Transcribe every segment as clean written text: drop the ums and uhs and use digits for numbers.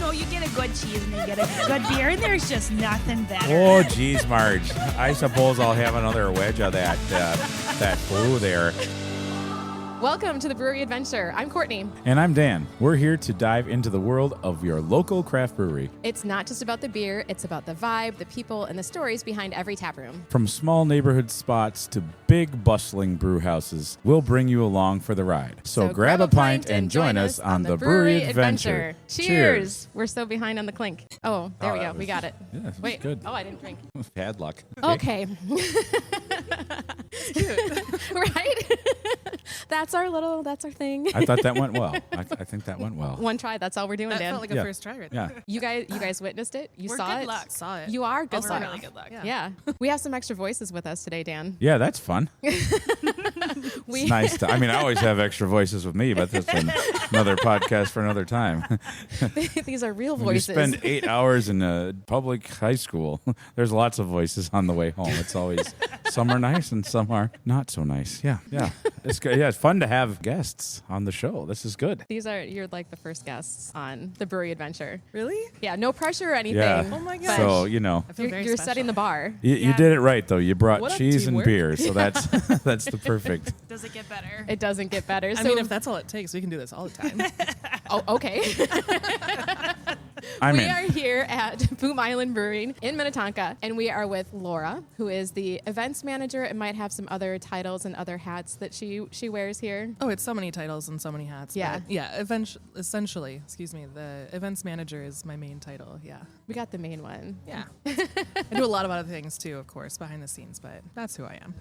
know, you get a good cheese and you get a good beer, and there's just nothing better. Oh, geez, Marge. I suppose I'll have another wedge of that blue there. Welcome to the Brewery Adventure. I'm Courtney. And I'm Dan. We're here to dive into the world of your local craft brewery. It's not just about the beer, it's about the vibe, the people, and the stories behind every tap room. From small neighborhood spots to big bustling brew houses, we'll bring you along for the ride. So grab a pint and join us on the Brewery Adventure. Cheers. We're so behind on the clink. Oh, there we go. We got it. Yeah, Wait. good. Oh, I didn't drink. Bad luck. Okay. Right? That's our thing. I thought that went well. I think that went well. One try, that's all we're doing, That Dan. felt like a first try right there. Yeah. You guys witnessed it? You We're saw good it? luck. Saw it. You are good Also luck. really good luck. Yeah. We have some extra voices with us today, Dan. Yeah, that's fun. It's nice to, I always have extra voices with me, but that's another podcast for another time. These are real When you voices. spend 8 hours in a public high school, there's lots of voices on the way home. It's always, some are nice and some are not so nice. Yeah. It's good. Yeah, it's fun to have guests on the show. This is good. You're like the first guests on the Brewery Adventure. Really? Yeah, no pressure or anything. Yeah. Oh my but gosh. So, I feel very you're special. setting the bar. you did it right, though. You brought What a cheese and teamwork. beer, so that's the perfect. Does it get better? It doesn't get better. I mean, if that's all it takes, we can do this all the time. Oh, okay. I'm We in. are here at Boom Island Brewing in Minnetonka, and we are with Laura, who is the events manager and might have some other titles and other hats that she wears here. Oh, it's so many titles and so many hats. Yeah. But yeah, essentially, the events manager is my main title. Yeah. We got the main one. Yeah. I do a lot of other things too, of course, behind the scenes, but that's who I am.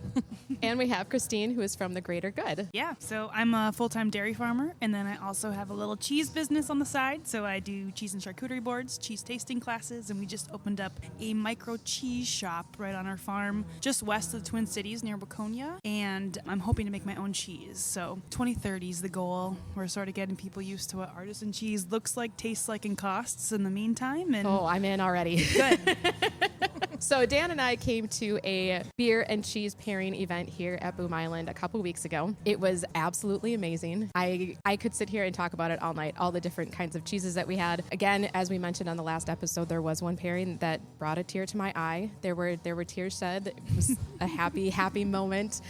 And we have Christine, who is from the Greater Good. Yeah, so I'm a full-time dairy farmer, and then I also have a little cheese business on the side. So I do cheese and charcuterie boards, cheese tasting classes, and we just opened up a micro cheese shop right on our farm just west of the Twin Cities near Waconia. And I'm hoping to make my own cheese. So 2030 is the goal. We're sort of getting people used to what artisan cheese looks like, tastes like, and costs in the meantime. And Oh, I'm in already. good. So Dan and I came to a beer and cheese pairing event here at Boom Island a couple weeks ago. It was absolutely amazing. I could sit here and talk about it all night, all the different kinds of cheeses that we had. Again, as we mentioned on the last episode, there was one pairing that brought a tear to my eye. There were tears shed. It was a happy moment.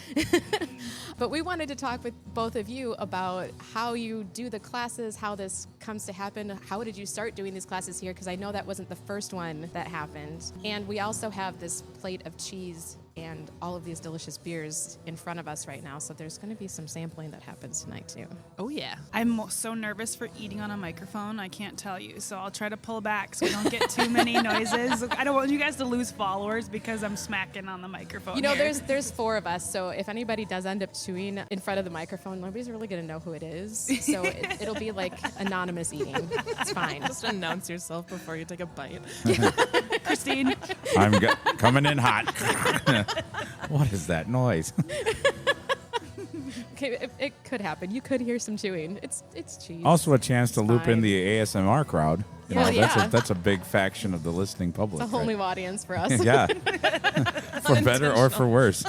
But we wanted to talk with both of you about how you do the classes, how this comes to happen. How did you start doing these classes here? Because I know that wasn't the first one that happened. And we also have this plate of cheese and all of these delicious beers in front of us right now. So there's going to be some sampling that happens tonight too. Oh, yeah. I'm so nervous for eating on a microphone, I can't tell you. So I'll try to pull back so we don't get too many noises. I don't want you guys to lose followers because I'm smacking on the microphone. You know, here. there's 4 of us, so if anybody does end up chewing in front of the microphone, nobody's really going to know who it is. So it'll be like anonymous eating. It's fine. Just announce yourself before you take a bite. Christine. I'm coming in hot. What is that noise? Okay, it could happen. You could hear some chewing. It's cheese. Also a chance to loop in fine. the ASMR crowd. You Well, know, yeah. that's a big faction of the listening public. It's a whole right? new audience for us. Yeah. For better or for worse.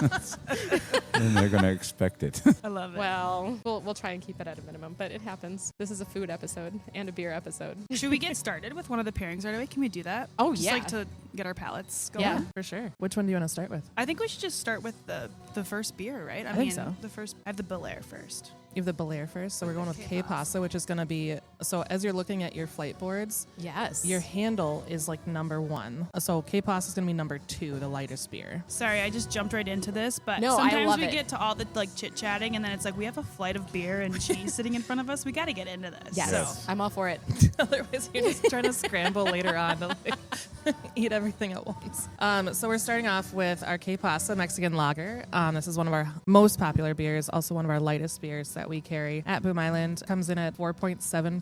And they're going to expect it. I love it. Well, we'll try and keep it at a minimum, but it happens. This is a food episode and a beer episode. Should we get started with one of the pairings right away? Can we do that? Oh, just yeah. like to get our palates going. Yeah. For sure. Which one do you want to start with? I think we should just start with the first beer, right? I think so. I have the Belair first. You have the Belair first. So we're going with Okay, K-Pasa, which is going to be, so as you're looking at your flight boards, Yes. your handle is like number 1. So K-Pasa is going to be number 2, the lightest beer. Sorry, I just jumped right into this, but No, I sometimes love we it. get to all the like chit-chatting and then it's like we have a flight of beer and cheese sitting in front of us. We got to get into this. Yes. So, I'm all for it. Otherwise, you're just trying to scramble later on to like, eat everything at once. So we're starting off with our K-Pasa Mexican Lager. This is one of our most popular beers, also one of our lightest beers that we carry at Boom Island. Comes in at 4.7%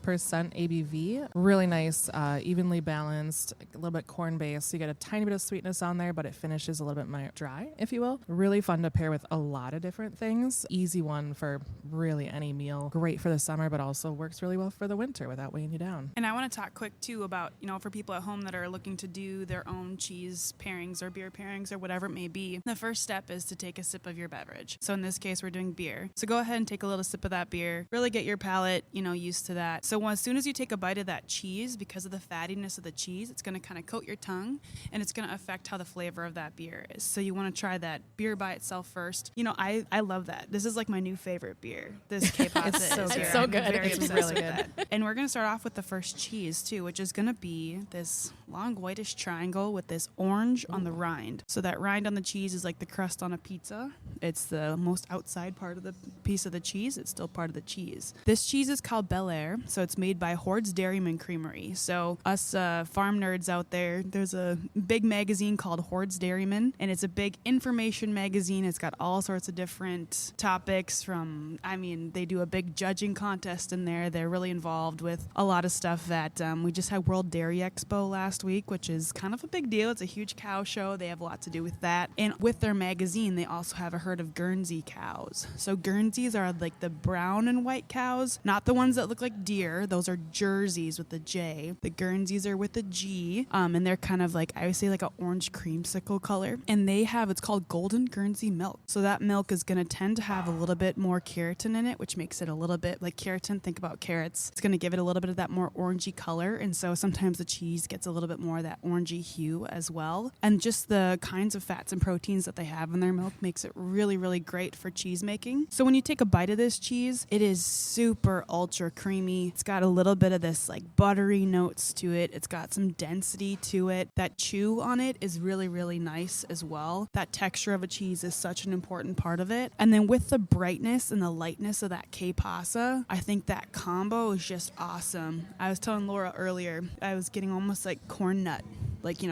ABV. Really nice, evenly balanced, a little bit corn-based. So you get a tiny bit of sweetness on there, but it finishes a little bit more dry, if you will. Really fun to pair with a lot of different things. Easy one for really any meal. Great for the summer, but also works really well for the winter without weighing you down. and I want to talk quick too about, for people at home that are looking to do their own cheese pairings or beer pairings or whatever it may be, the first step is to take a sip of your beverage. So in this case, we're doing beer. So go ahead and take a little sip of that beer. Really get your palate, used to that. So as soon as you take a bite of that cheese, because of the fattiness of the cheese, it's going to kind of coat your tongue and it's going to affect how the flavor of that beer is. So you want to try that beer by itself first. I love that. This is like my new favorite beer. This Pasa It's so good. I'm very It's obsessed really with good. that. And we're going to start off with the first cheese too, which is going to be this long whitish triangle with this orange on the rind. So that rind on the cheese is like the crust on a pizza. It's the most outside part of the piece of the cheese. It's still part of the cheese. This cheese is called Bel Air. So it's made by Hoard's Dairyman Creamery. So us farm nerds out there, there's a big magazine called Hoard's Dairyman, and it's a big information magazine. It's got all sorts of different topics they do a big judging contest in there. They're really involved with a lot of stuff that we just had World Dairy Expo last week, which is kind of a big deal. It's a huge cow show. They have a lot to do with that. And with their magazine, they also have a herd of Guernsey cows. So Guernseys are like the brown and white cows, not the ones that look like deer. Those are Jerseys with the J. The Guernseys are with the G. And they're kind of like, I would say like an orange creamsicle color. And it's called Golden Guernsey milk. So that milk is going to tend to have a little bit more keratin in it, which makes it a little bit like keratin. Think about carrots. It's going to give it a little bit of that more orangey color. And so sometimes the cheese gets a little bit more of that orangey hue as well. And just the kinds of fats and proteins that they have in their milk makes it really, really great for cheese making. So when you take a bite of this cheese, it is super ultra creamy. It's got a little bit of this like buttery notes to it. It's got some density to it. That chew on it is really, really nice as well. That texture of a cheese is such an important part of it. And then with the brightness and the lightness of that Pasa, I think that combo is just awesome. I was telling Laura earlier, I was getting almost like corn nut.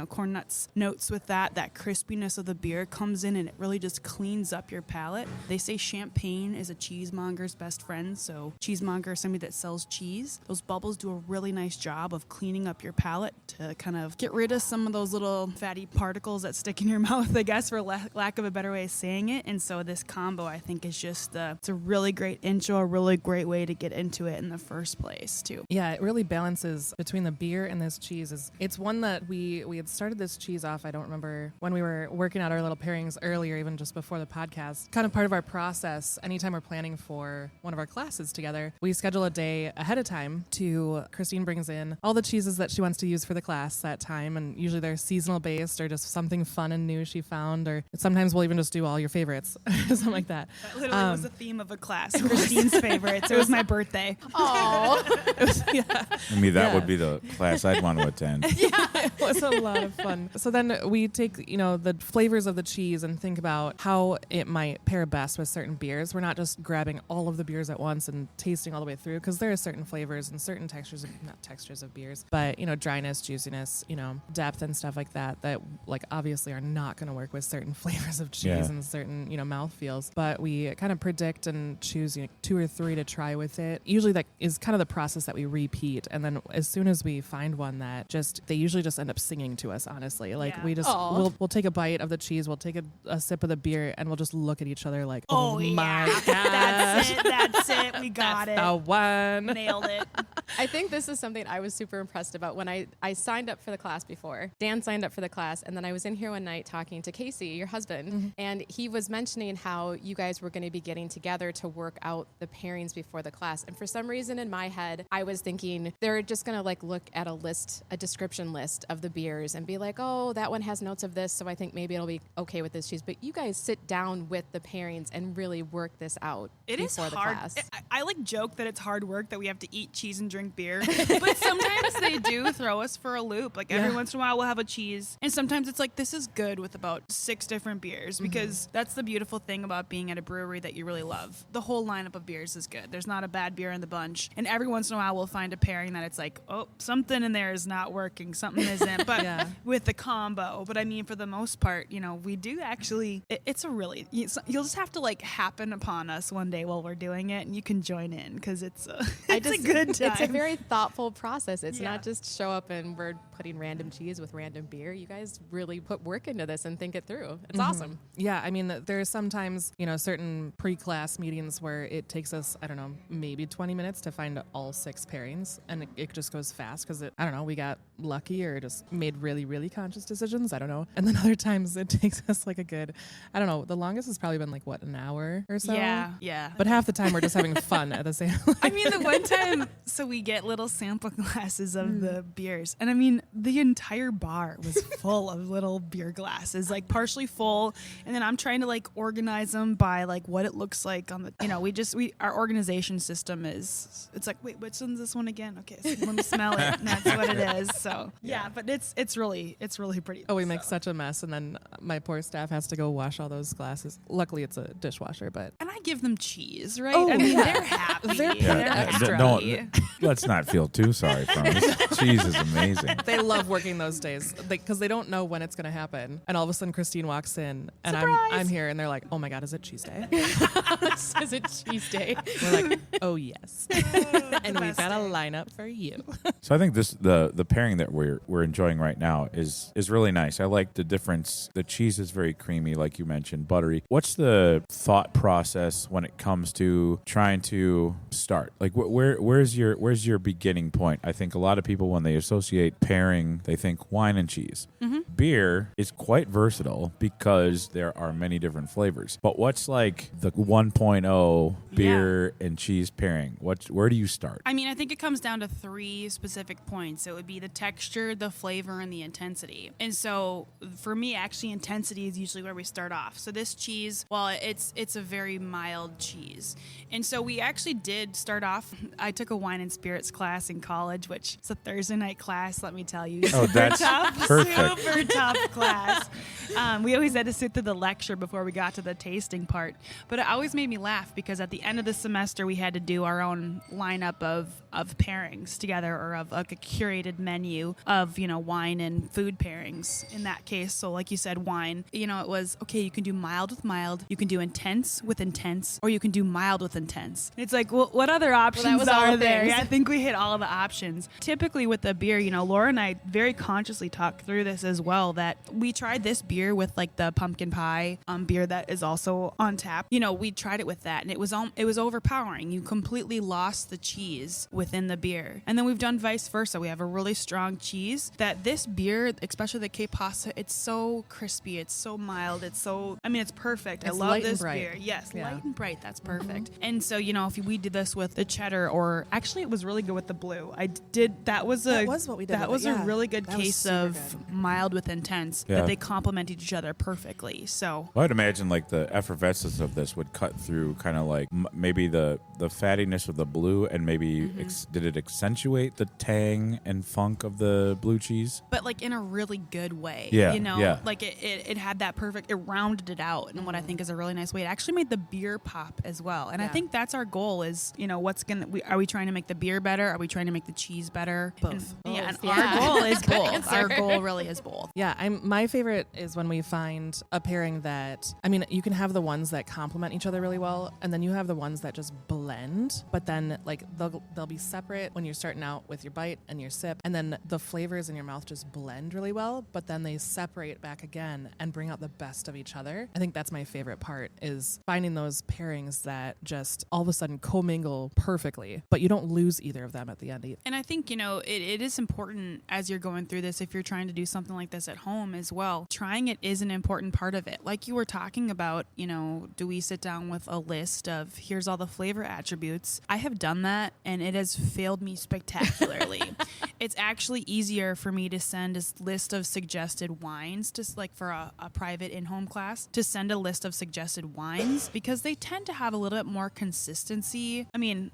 Corn nuts notes with that crispiness of the beer comes in and it really just cleans up your palate. They say champagne is a cheesemonger's best friend. So cheesemonger is somebody that sells cheese. Those bubbles do a really nice job of cleaning up your palate to kind of get rid of some of those little fatty particles that stick in your mouth, I guess, for lack of a better way of saying it. And so this combo, I think, is just it's a really great intro, a really great way to get into it in the first place, too. Yeah, it really balances between the beer and this cheese. It's one that we had started this cheese off, I don't remember, when we were working out our little pairings earlier, even just before the podcast. Kind of part of our process, anytime we're planning for one of our classes together, we schedule a day ahead of time Christine brings in all the cheeses that she wants to use for the class that time, and usually they're seasonal based or just something fun and new she found, or sometimes we'll even just do all your favorites, something like that. That literally was the theme of a class. Christine's favorites. It was my birthday. Oh, That would be the class I'd want to attend. It was a lot of fun. So then we take, the flavors of the cheese and think about how it might pair best with certain beers. We're not just grabbing all of the beers at once and tasting all the way through, because there are certain flavors and certain not textures of beers, but, dryness, juiciness, depth and stuff like that obviously are not going to work with certain flavors of cheese and certain, mouthfeels. But we kind of predict and choose 2 or 3 to try with it. Usually that is kind of the process that we repeat. And then as soon as we find one that they usually just end up singing to us, honestly. We just, we'll take a bite of the cheese, we'll take a sip of the beer, and we'll just look at each other like, oh my gosh. That's it. We got it. The one. Nailed it. I think this is something I was super impressed about when I signed up for the class before. Dan signed up for the class, and then I was in here one night talking to Casey, your husband, and he was mentioning how you guys were going to be getting together to work out the pairings before the class. And for some reason in my head, I was thinking they're just going to look at a description list of the beers and be like, oh, that one has notes of this, so I think maybe it'll be okay with this cheese. But you guys sit down with the pairings and really work this out before the class. I joke that it's hard work that we have to eat cheese and drink beer, but sometimes they do throw us for a loop. Every once in a while we'll have a cheese, and sometimes it's this is good with about 6 different beers, because that's the beautiful thing about being at a brewery that you really love. The whole lineup of beers is good. There's not a bad beer in the bunch, and every once in a while we'll find a pairing that it's oh, something in there is not working, something isn't, but with the combo. But I mean, for the most part, we do actually, it's a really, you'll just have to happen upon us one day while we're doing it, and you can join in, because it's a good time. It's a very thoughtful process. It's not just just show up and we're putting random cheese with random beer. You guys really put work into this and think it through. It's awesome. Yeah, I mean, there's sometimes, certain pre-class meetings where it takes us, I don't know, maybe 20 minutes to find all 6 pairings, and it just goes fast because, I don't know, we got lucky or just made really, really conscious decisions. I don't know. And then other times it takes us like a good, I don't know, the longest has probably been like, what, an hour or so? Yeah. But half the time we're just having fun at the same time. I mean, the one time, so we get little sample glasses of the beers. And I mean, the entire bar was full of little beer glasses, like partially full. And then I'm trying to like organize them by like what it looks like on the, our organization system is, it's like, wait, which one's this one again? Okay, so let me smell it. And that's what it is. So yeah, but it's really pretty. Oh, we make such a mess. And then my poor staff has to go wash all those glasses. Luckily, it's a dishwasher, but. And I give them cheese, right? Oh, I mean, yeah. they're happy. They're They're Don't, let's not feel too sorry for us. Cheese is amazing. They love working those days because they don't know when it's going to happen. And all of a sudden, Christine walks in, and I'm here, and they're like, "Oh my God, is it cheese day?" Is it cheese day? We're like, "Oh yes," and we've got a lineup for you. So I think the pairing that we're enjoying right now is really nice. I like the difference. The cheese is very creamy, like you mentioned, buttery. What's the thought process when it comes to trying to start? Like, where's your beginning point? I think a lot of people, when they associate pairing, they think wine and cheese. Mm-hmm. Beer is quite versatile because there are many different flavors. But what's like the 1.0 beer and cheese pairing? Where do you start? I mean, I think it comes down to 3 specific points. It would be the texture, the flavor, and the intensity. And so for me, actually, intensity is usually where we start off. So this cheese, well, it's a very mild cheese. And so we actually did start off, I took a wine and spirits class in college, which is a Thursday night class, let me tell you. Oh, that's perfect. Super tough class. We always had to sit through the lecture before we got to the tasting part. But it always made me laugh because at the end of the semester, we had to do our own lineup of pairings together, or of like a curated menu of, wine and food pairings in that case. So like you said, wine, it was, okay, you can do mild with mild, you can do intense with intense, or you can do mild with intense. It's like, well, what other options are there? Yeah, I think we hit all the options. Typically with the beer, Laura and I very consciously talked through this as well, that we tried this beer with like the pumpkin pie beer that is also on tap. We tried it with that, and it was overpowering. You completely lost the cheese within the beer. And then we've done vice versa. We have a really strong cheese that this beer, especially the Pasa, it's so crispy, it's so mild, it's perfect. It's I love light and this bright. beer. Yes, Yeah. light and bright. That's perfect. And so, if we did this with the cheddar, or actually it was really good with the blue. That was what we did That with was it, a yeah. really good That was case super of good. mild with intense, Yeah. that they complemented each other perfectly. So Well, I'd imagine like the effervescence of this would cut through kind of like maybe the fattiness of the blue, and maybe did it accentuate the tang and funk of the blue cheese? but like in a really good way. Yeah, yeah. Like it had that perfect, it rounded it out in what I think is a really nice way. It actually made the beer pop as well. And I Yeah. think that's our goal is, are we trying to make the beer better? Are we trying to make the cheese better? Both. And Both, our yeah. goal is Good both. answer. Our goal really is both. Yeah, my favorite is when we find a pairing that, you can have the ones that complement each other really well, and then you have the ones that just blend, but then like they'll be separate when you're starting out with your bite and your sip, and then the flavors in your mouth just blend really well, but then they separate back again and bring out the best of each other. I think that's my favorite part, is finding those pairings that just all of a sudden commingle perfectly, but you don't lose either of them at the end either. And I think, it is important as you're going through this, if you're trying to do something like this at home as well, trying it is an important part of it. Like you were talking about, do we sit down with a list of here's all the flavor attributes? I have done that, and it has failed me spectacularly. It's actually easier for me to send a list of suggested wines, just like for a private in-home class, to send a list of suggested wines, because they tend to have a little bit more consistency.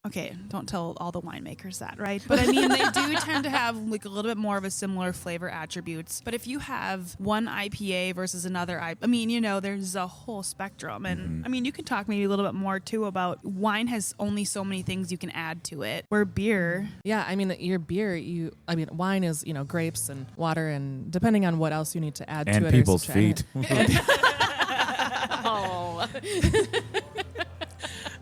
Okay, don't tell all the winemakers that, right? But they do tend to have like a little bit more of a similar flavor attributes. But if you have one IPA versus another there's a whole spectrum. And you can talk maybe a little bit more too about wine has only so many things you can add to it, where beer, Yeah, your beer, wine is, grapes and water, and depending on what else you need to add to And it. people's or subtract feet. Oh.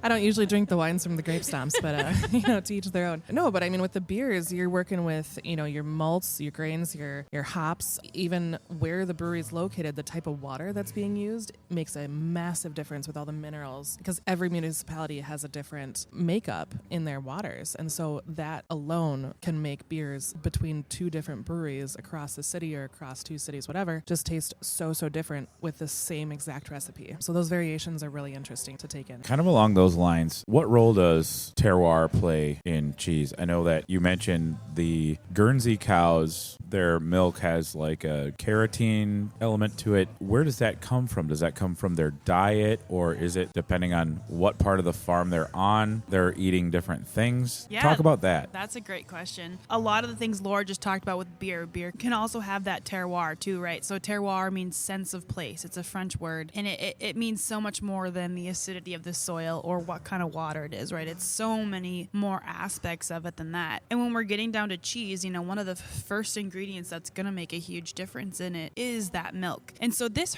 I don't usually drink the wines from the grape stomps, but to each their own. No, but I mean, with the beers, you're working with your malts, your grains, your hops, even where the brewery is located, the type of water that's being used makes a massive difference with all the minerals, because every municipality has a different makeup in their waters, and so that alone can make beers between two different breweries across the city or across two cities, whatever, just taste so different with the same exact recipe. So those variations are really interesting to take in. Kind of along those lines, what role does terroir play in cheese? I know that you mentioned the Guernsey cows, their milk has like a carotene element to it. Where does that come from? Does that come from their diet, or is it depending on what part of the farm they're on, they're eating different things? Yeah, Talk about that. That's a great question. A lot of the things Laura just talked about with beer can also have that terroir too, right? So terroir means sense of place. It's a French word, and it means so much more than the acidity of the soil or what kind of water it is, right? It's so many more aspects of it than that. And when we're getting down to cheese, one of the first ingredients that's going to make a huge difference in it is that milk. And so this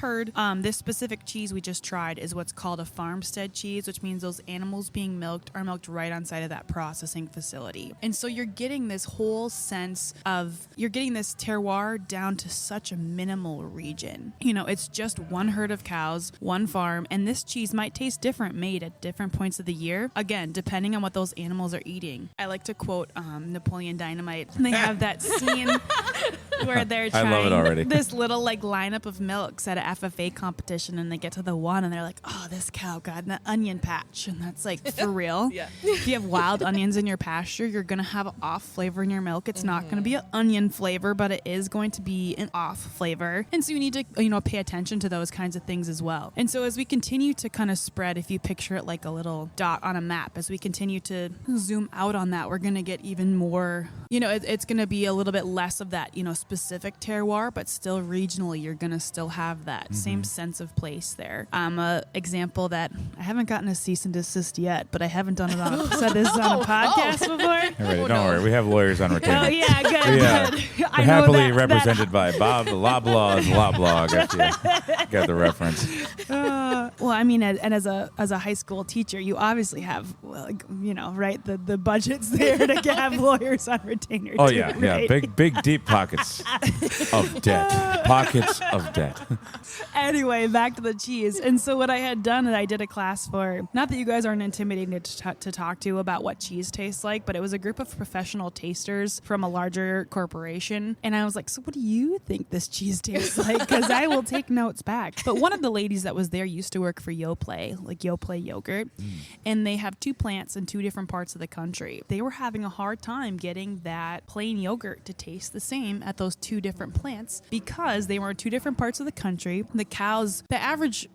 specific cheese we just tried is what's called a farmstead cheese, which means those animals being milked are milked right on site of that processing facility. And so you're getting this whole sense of, you're getting this terroir down to such a minimal region. It's just one herd of cows, one farm, and this cheese might taste different made at different points of the year. Again, depending on what those animals are eating. I like to quote Napoleon Dynamite. They have that scene where they're trying I love it already. this little lineup of milks at a FFA competition, and they get to the one and they're like, oh, this cow got an onion patch. And that's like, for real? Yeah. If you have wild onions in your pasture, you're going to have an off flavor in your milk. It's not going to be an onion flavor, but it is going to be an off flavor. And so you need to, pay attention to those kinds of things as well. And so as we continue to kind of spread, if you picture it like a little dot on a map, as we continue to zoom out on that, we're going to get even more, it's going to be a little bit less of that, specific terroir, but still regionally, you're going to still have that same sense of place there. Example that I haven't gotten a cease and desist yet, but I haven't done it on said this on a podcast before. Don't worry, we have lawyers on retainer. Oh yeah, good. Yeah. Good. We're happily represented by Bob Loblaw's Loblog, if you get the reference. Well, I mean, and as a high school teacher, you obviously have, right, the budgets there to have lawyers on retainer. Oh too, yeah, right? big deep pockets of debt. Pockets of debt. Anyway, back to the cheese. And so what I had done, and I did a class for, not that you guys aren't intimidated to talk to about what cheese tastes like, but it was a group of professional tasters from a larger corporation. And I was like, so what do you think this cheese tastes like? Because I will take notes back. But one of the ladies that was there used to work for Yoplait, like Yoplait yogurt. And they have two plants in two different parts of the country. They were having a hard time getting that plain yogurt to taste the same at those two different plants because they were in two different parts of the country. The cows, the average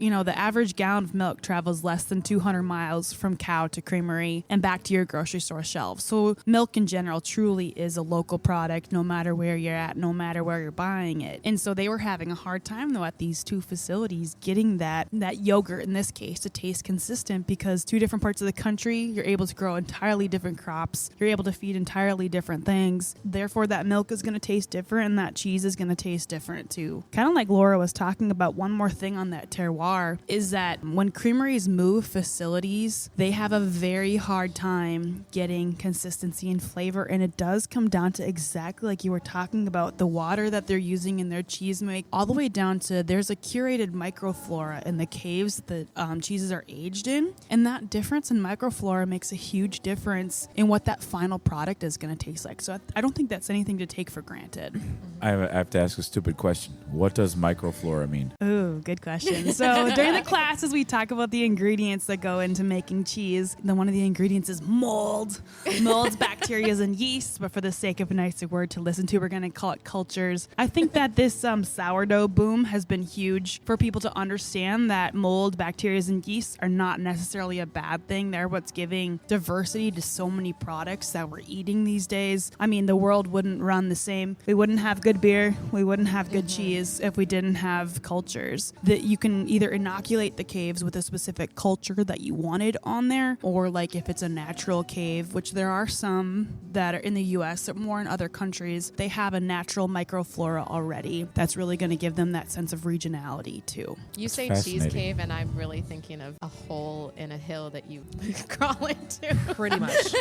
gallon of milk travels less than 200 miles from cow to creamery and back to your grocery store shelves. So milk in general truly is a local product no matter where you're at, no matter where you're buying it. And so they were having a hard time though at these two facilities getting that yogurt in this case to taste consistent because two different parts of the country, you're able to grow entirely different crops. You're able to feed entirely different things. Therefore that milk is going to taste different and that cheese is going to taste different too. Kind of like Laura was talking about, one more thing on that terroir is that when creameries move facilities, they have a very hard time getting consistency and flavor, and it does come down to exactly like you were talking about, the water that they're using in their cheese make, all the way down to there's a curated microflora in the caves that the cheeses are aged in, and that difference in microflora makes a huge difference in what that final product is going to taste like. So I don't think that's anything to take for granted. I have to ask a stupid question. What does microflora mean? Ooh, good question. So during the classes, we talk about the ingredients that go into making cheese. Then one of the ingredients is mold. Mold's bacteria and yeast, but for the sake of a nicer word to listen to, we're going to call it cultures. I think that this sourdough boom has been huge for people to understand that mold, bacteria, and yeast are not necessarily a bad thing. They're what's giving diversity to so many products that we're eating these days. I mean, the world wouldn't run the same. We wouldn't have good beer. We wouldn't have good cheese if we didn't have cultures. That you can either inoculate the caves with a specific culture that you wanted on there, or like if it's a natural cave, which there are some that are in the U.S. or more in other countries, they have have a natural microflora already that's really going to give them that sense of regionality too. You say fascinating. cheese cave, and I'm really thinking of a hole in a hill that you crawl into. Pretty much.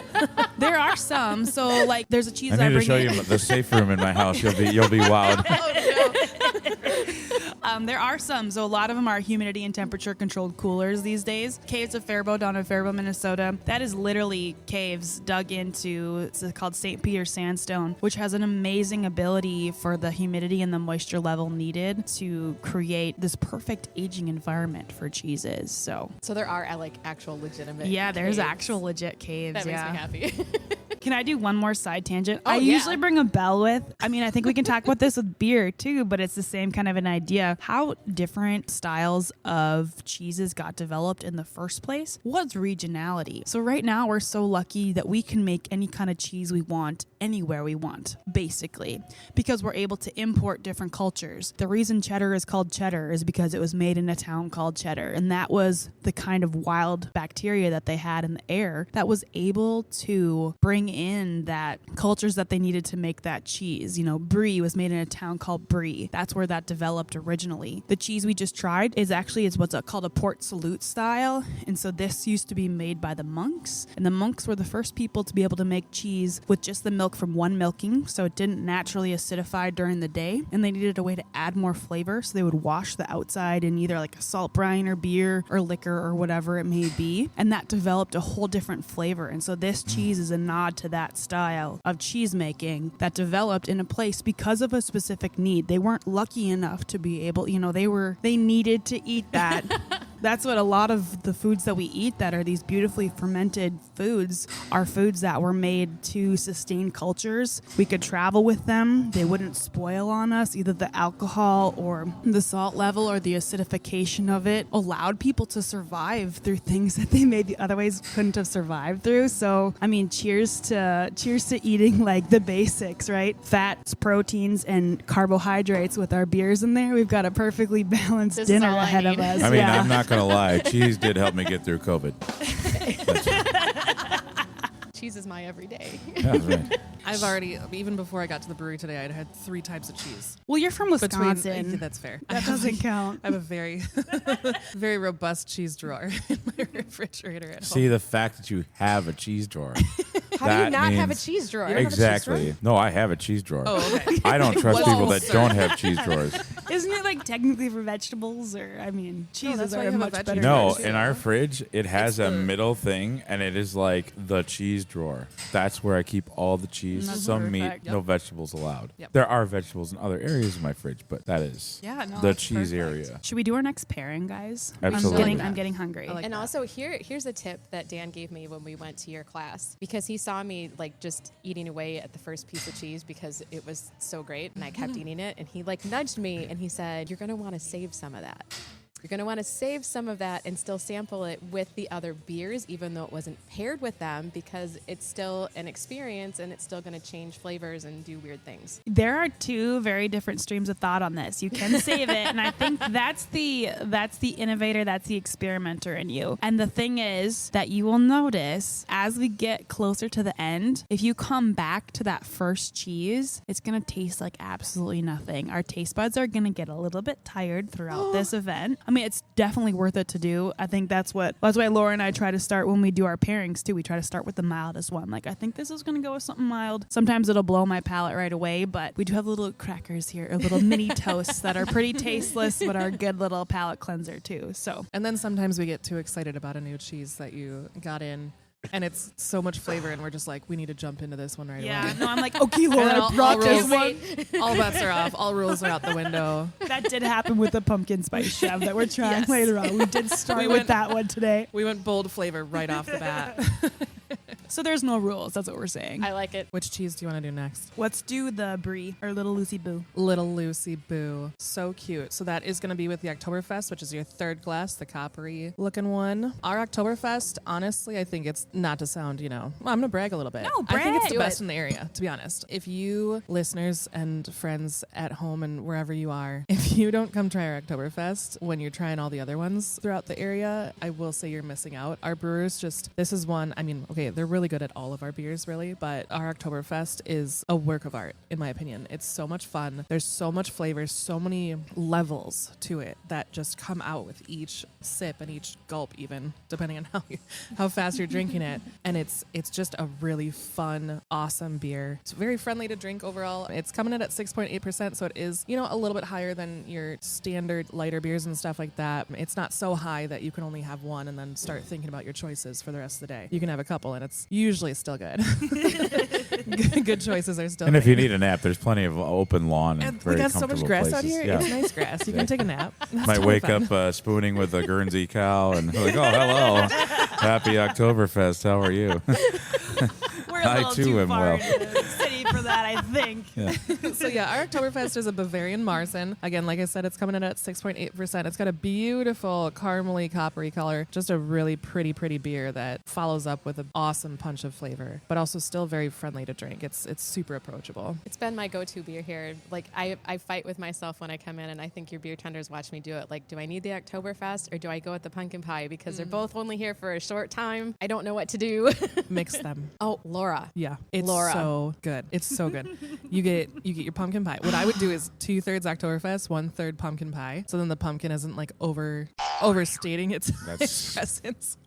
There are some. So like there's a cheese I need to bring show in. you the safe room in my house. You'll be wowed. There are some. So a lot of them are humidity and temperature controlled coolers these days. Caves of Faribault down in Faribault, Minnesota. That is literally caves dug into, it's called St. Peter sandstone, which has an amazing ability for the humidity and the moisture level needed to create this perfect aging environment for cheeses. So So there are like actual legitimate. yeah, there's caves. actual legit caves. That makes yeah. me happy. Can I do one more side tangent? Oh, I yeah. usually bring a bell with. I mean, I think we can talk about this with beer too, but it's the same kind of an idea. How different styles of cheeses got developed in the first place was regionality. So right now we're so lucky that we can make any kind of cheese we want anywhere we want, basically, because we're able to import different cultures. The reason cheddar is called cheddar is because it was made in a town called Cheddar, and that was the kind of wild bacteria that they had in the air that was able to bring in that cultures that they needed to make that cheese. You know, Brie was made in a town called Brie. That's where that developed originally. The cheese we just tried is what's called a Port Salut style. And so this used to be made by the monks. And the monks were the first people to be able to make cheese with just the milk from one milking. So it didn't naturally acidify during the day. And they needed a way to add more flavor. So they would wash the outside in either like a salt brine or beer or liquor or whatever it may be. And that developed a whole different flavor. And so this cheese is a nod to that style of cheese making that developed in a place because of a specific need. They weren't lucky enough to be able, they needed to eat that. That's what a lot of the foods that we eat that are these beautifully fermented foods are foods that were made to sustain cultures. We could travel with them. They wouldn't spoil on us. Either the alcohol or the salt level or the acidification of it allowed people to survive through things that they maybe otherwise couldn't have survived through. So, I mean, cheers to eating like the basics, right? Fats, proteins, and carbohydrates with our beers in there. We've got a perfectly balanced This is dinner all I ahead of need. us. I mean, yeah. I'm not going to lie. Cheese did help me get through COVID. Cheese is my everyday. Yeah, right. I've already, even before I got to the brewery today, I'd had 3 types of cheese. Well, you're from Wisconsin. Yeah, that's fair. That doesn't count. I have a very, very robust cheese drawer in my refrigerator at See, home. the fact that you have a cheese drawer. How do you That not have a means- cheese drawer? You don't have a cheese Exactly. No, I have a cheese drawer. Oh, okay. I don't trust Whoa, people that sir. don't have cheese drawers. Isn't it like technically for vegetables? Or, I mean, cheeses that's why are you a have a much veggie better. No, drawer. in our fridge, it has It's a the- middle thing, and it is like the cheese drawer. That's where I keep all the cheese. That's Some meat, perfect. no vegetables allowed. Yep. There are vegetables in other areas of my fridge, but that is Yeah, no, the that's cheese perfect. area. Should we do our next pairing, guys? Absolutely. I'm getting hungry. I like And that. also here's a tip that Dan gave me when we went to your class, because he saw me like just eating away at the first piece of cheese because it was so great and I kept eating it, and he like nudged me and he said, "You're going to want to save some of that. You're going to want to save some of that and still sample it with the other beers, even though it wasn't paired with them, because it's still an experience and it's still going to change flavors and do weird things." There are 2 very different streams of thought on this. You can save it, and I think that's the innovator, that's the experimenter in you. And the thing is that you will notice as we get closer to the end, if you come back to that first cheese, it's going to taste like absolutely nothing. Our taste buds are going to get a little bit tired throughout this event. I mean, it's definitely worth it to do. I think that's why Laura and I try to start when we do our pairings too. We try to start with the mildest one. Like, I think this is going to go with something mild. Sometimes it'll blow my palate right away, but we do have little crackers here, or little mini toasts that are pretty tasteless, but are a good little palate cleanser too. So And then sometimes we get too excited about a new cheese that you got in, and it's so much flavor, and we're just like, we need to jump into this one right yeah, away. no, I'm like, okay, And Laura, then I brought this rules- one. All bets are off. All rules are out the window. That did happen with the pumpkin spice chef that we're trying Yes. later on. We did start We with went- that one today. We went bold flavor right off the bat. So there's no rules. That's what we're saying. I like it. Which cheese do you want to do next? Let's do the Brie, or Little Lucy Boo. Little Lucy Boo. So cute. So that is going to be with the Oktoberfest, which is your 3rd glass, the coppery looking one. Our Oktoberfest, honestly, I think it's not to sound, well, I'm going to brag a little bit. No, I think it's brag. the Do best it. in the area, to be honest. If you listeners and friends at home and wherever you are, if you don't come try our Oktoberfest when you're trying all the other ones throughout the area, I will say you're missing out. Our brewers this is one, I mean, okay, they're really really good at all of our beers, really, but our Oktoberfest is a work of art, in my opinion. It's so much fun. There's so much flavor, so many levels to it that just come out with each sip and each gulp, even depending on how fast you're drinking it. And it's just a really fun, awesome beer. It's very friendly to drink overall. It's coming in at 6.8%, so it is, a little bit higher than your standard lighter beers and stuff like that. It's not so high that you can only have one and then start thinking about your choices for the rest of the day. You can have a couple, and it's usually still good. Good choices are still. And if made. you need a nap, there's plenty of open lawn and very we got so much comfortable grass places. out here. Yeah. It's nice grass. You can take a nap. That's Might totally wake fun. up spooning with a Guernsey cow and like, oh, hello, happy Oktoberfest. How are you? We're a I little too too am far well. into the city for that, I think. So yeah, our Oktoberfest is a Bavarian Marzen. Again, like I said, it's coming in at 6.8%. It's got a beautiful caramely coppery color. Just a really pretty beer that follows up with an awesome punch of flavor, but also still very friendly to drink. It's super approachable. It's been my go-to beer here. Like I fight with myself when I come in, and I think your beer tenders watch me do it. Like, do I need the Oktoberfest or do I go with the pumpkin pie? Because they're both only here for a short time. I don't know what to do. Mix them. Oh, Laura. Yeah, it's Laura. so good. It's so good. You get your pumpkin pie. What I would do is 2/3 Oktoberfest, 1/3 pumpkin pie. So then the pumpkin isn't like overstating its That's- presence.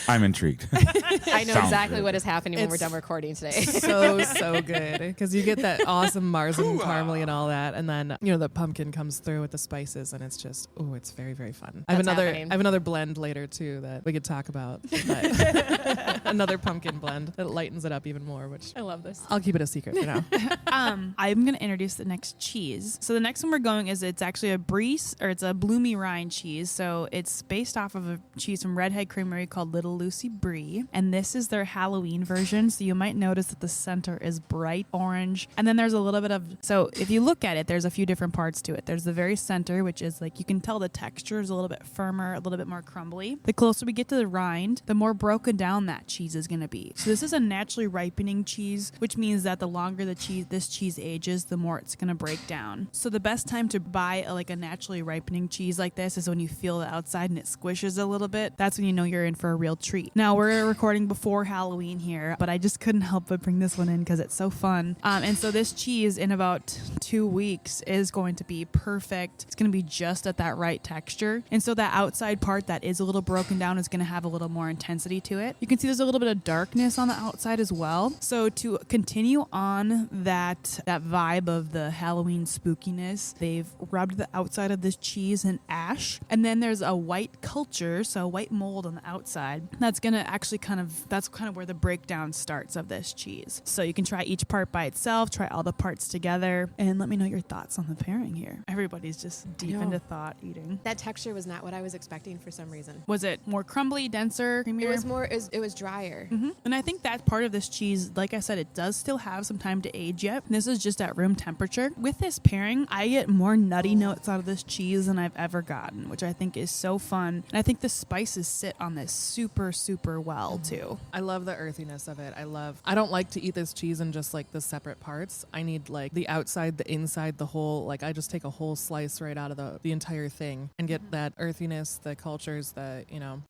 I'm intrigued. I know Sounds exactly good. what is happening when we're It's done recording today. So good because you get that awesome Marzen caramely and all that, and then the pumpkin comes through with the spices, and it's just it's very fun. I That's have happening. another blend later too that we could talk about. But another pumpkin blend that lightens it up even more, which I love this. I'll keep it a secret for now. I'm going to introduce the next cheese. So the next one we're going it's actually a Brie, or it's a bloomy rind cheese. So it's based off of a cheese from Redhead Creamery called Little Lucy Brie. And this is their Halloween version. So you might notice that the center is bright orange. And then there's a little bit of, so if you look at it, there's a few different parts to it. There's the very center, which is like, you can tell the texture is a little bit firmer, a little bit more crumbly. The closer we get to the rind, the more broken down that cheese is going to be. So this is a naturally ripening cheese, which means that the longer this cheese ages, the more it's going to break down. So the best time to buy a naturally ripening cheese like this is when you feel the outside and it squishes a little bit. That's when you know you're in for a real treat. Now we're recording before Halloween here, but I just couldn't help but bring this one in because it's so fun. And so this cheese in about 2 weeks is going to be perfect. It's going to be just at that right texture. And so that outside part that is a little broken down is going to have a little more intensity to it. You can see there's a little bit of darkness on the outside as well. So to continue on that vibe of the Halloween spookiness, they've rubbed the outside of this cheese in ash. And then there's a white culture, so a white mold on the outside. That's going to actually that's kind of where the breakdown starts of this cheese. So you can try each part by itself, try all the parts together, and let me know your thoughts on the pairing here. Everybody's just deep into thought eating. That texture was not what I was expecting for some reason. Was it more crumbly, denser, creamier? It was drier. Mm-hmm. And I think that part of this cheese, like I said, it does still have some time to age yet. This is just at room temperature. With this pairing, I get more nutty notes out of this cheese than I've ever gotten, which I think is so fun. And I think the spices sit on this super well too. I love the earthiness of it. I don't like to eat this cheese in just like the separate parts. I need like the outside, the inside, the whole, like I just take a whole slice right out of the entire thing and get that earthiness, the cultures, the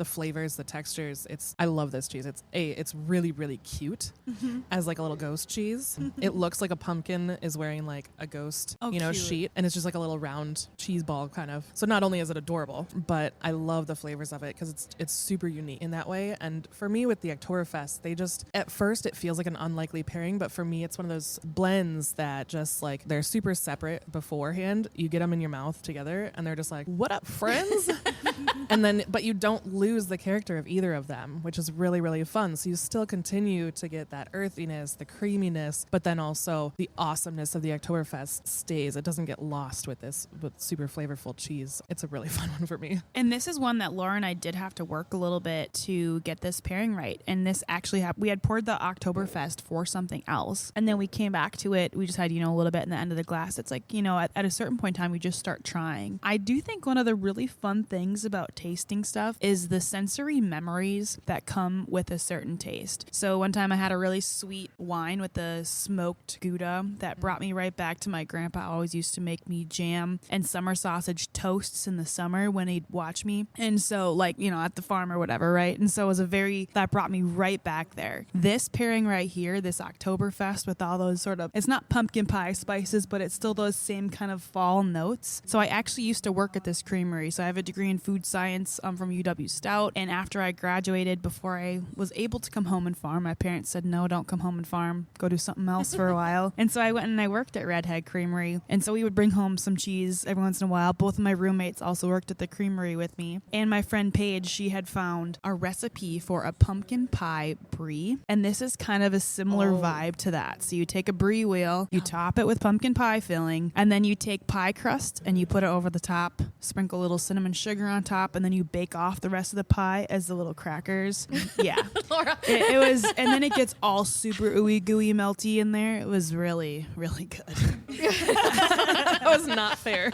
flavors, the textures. I love this cheese. It's really cute as like a little ghost cheese. It looks like a pumpkin is wearing like a ghost, cute. sheet, and it's just like a little round cheese ball kind of. So not only is it adorable, but I love the flavors of it because it's super unique in that way. And for me with the Oktoberfest, they just, at first it feels like an unlikely pairing, but for me it's one of those blends that just like they're super separate beforehand. You get them in your mouth together and they're just like, what up, friends? And then, but you don't lose the character of either of them, which is really fun. So you still continue to get that earthiness, the creaminess, but then also the awesomeness of the Oktoberfest stays. It doesn't get lost with super flavorful cheese. It's a really fun one for me. And this is one that Laura and I did have to work a little bit to get this pairing right. And this actually we had poured the Oktoberfest for something else. And then we came back to it. We just had, a little bit in the end of the glass. It's like, at a certain point in time, we just start trying. I do think one of the really fun things about tasting stuff is the sensory memories that come with a certain taste. So one time I had a really sweet wine with a smoked Gouda that brought me right back to my grandpa always used to make me jam and summer sausage toasts in the summer when he'd watch me. And so like, you know, at the farm or whatever, right? And so it was that brought me right back there. This pairing right here, this Oktoberfest with all those sort of, it's not pumpkin pie spices, but it's still those same kind of fall notes. So I actually used to work at this creamery. So I have a degree in food science from UW Stout. And after I graduated, before I was able to come home and farm, my parents said, no, don't come home and farm. Go do something else for a while. And so I went and I worked at Redhead Creamery. And so we would bring home some cheese every once in a while. Both of my roommates also worked at the creamery with me. And my friend Paige, she had found a recipe for a pumpkin pie brie. And this is kind of a similar vibe to that. So you take a brie wheel, you top it with pumpkin pie filling, and then you take pie crust and you put it over the top, sprinkle a little cinnamon sugar on top, and then you bake off the rest of the pie as the little crackers. Yeah. It was, and then it gets all super ooey gooey melty in there. It was really, really good. That was not fair.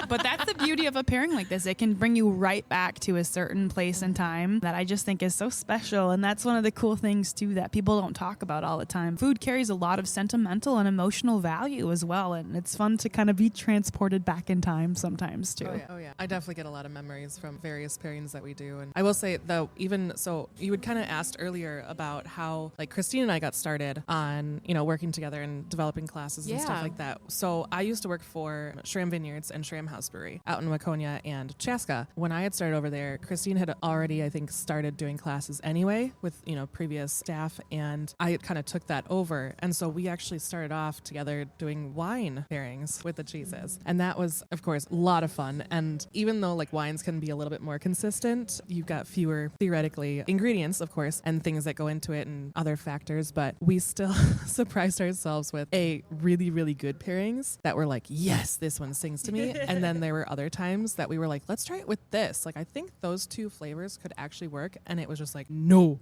But that's the beauty of a pairing like this. It can bring you right back to a certain place and time that I just think is so special. And that's one of the cool things, too, that people don't talk about all the time. Food carries a lot of sentimental and emotional value as well. And it's fun to kind of be transported back in time sometimes, too. Oh, yeah. I definitely get a lot of memories from various pairings that we do. And I will say, though, even so, you had kind of asked earlier about how, like, Christine and I got started on, you know, working together and developing classes and stuff like that. So I used to work for Schramm Vineyards and Schramm House Brewery out in Waconia and Chaska. When I had started over there, Christine had already, I think, started doing classes anyway with, you know, previous staff, and I kind of took that over. And so we actually started off together doing wine pairings with the cheeses. And that was, of course, a lot of fun. And even though like wines can be a little bit more consistent, you've got fewer theoretically ingredients, of course, and things that go into it and other factors, but we still surprised ourselves with really, really good pairings that were like, yes, this one sings to me. And then there were other times that we were like, let's try it with this. Like, I think those two flavors could actually work. And it was just like, no.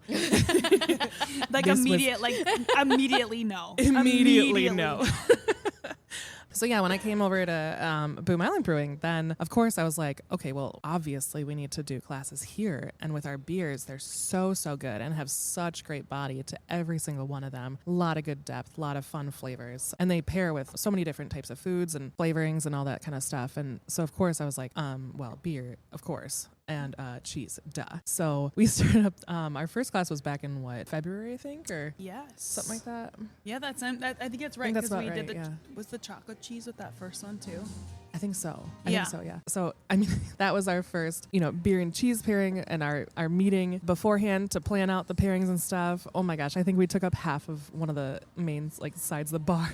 Like immediately no. Immediately no. So yeah, when I came over to Boom Island Brewing, then of course I was like, okay, well, obviously we need to do classes here. And with our beers, they're so good and have such great body to every single one of them. A lot of good depth, a lot of fun flavors. And they pair with so many different types of foods and flavorings and all that kind of stuff. And so of course I was like, well, beer, of course. And cheese, duh. So we started up, our first class was back in what, February, I think, or yes, something like that. Yeah, I think that's right, because we did was the chocolate cheese with that first one too. I think so. Yeah. So, I mean, that was our first, you know, beer and cheese pairing and our meeting beforehand to plan out the pairings and stuff. Oh my gosh, I think we took up half of one of the main, like, sides of the bar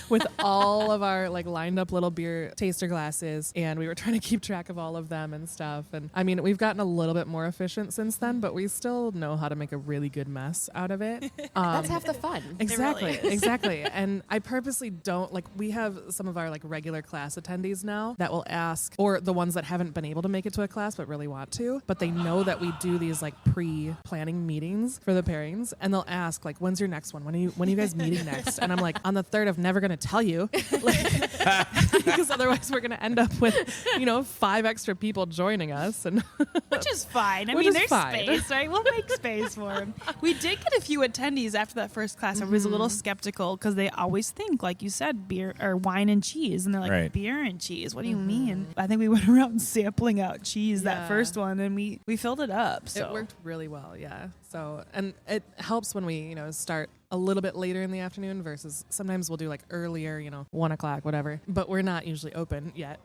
with all of our, like, lined up little beer taster glasses. And we were trying to keep track of all of them and stuff. And I mean, we've gotten a little bit more efficient since then, but we still know how to make a really good mess out of it. That's half the fun. Exactly. Exactly. And I purposely don't, like, we have some of our, like, regular class attendees now that will ask, or the ones that haven't been able to make it to a class but really want to, but they know that we do these like pre-planning meetings for the pairings, and they'll ask like, when's your next one? When are you guys meeting next? And I'm like, on the 3rd, I'm never going to tell you, because otherwise we're going to end up with, you know, 5 extra people joining us, and which is fine. I mean, there's space, right? We'll make space for them. We did get a few attendees after that first class. I was a little skeptical because they always think, like you said, beer or wine and cheese, and they're like, beer and cheese. What do you mean? I think we went around sampling out cheese that first one, and we filled it up. So it worked really well, yeah. So, and it helps when we, you know, start a little bit later in the afternoon versus sometimes we'll do like earlier, you know, 1 o'clock, whatever. But we're not usually open yet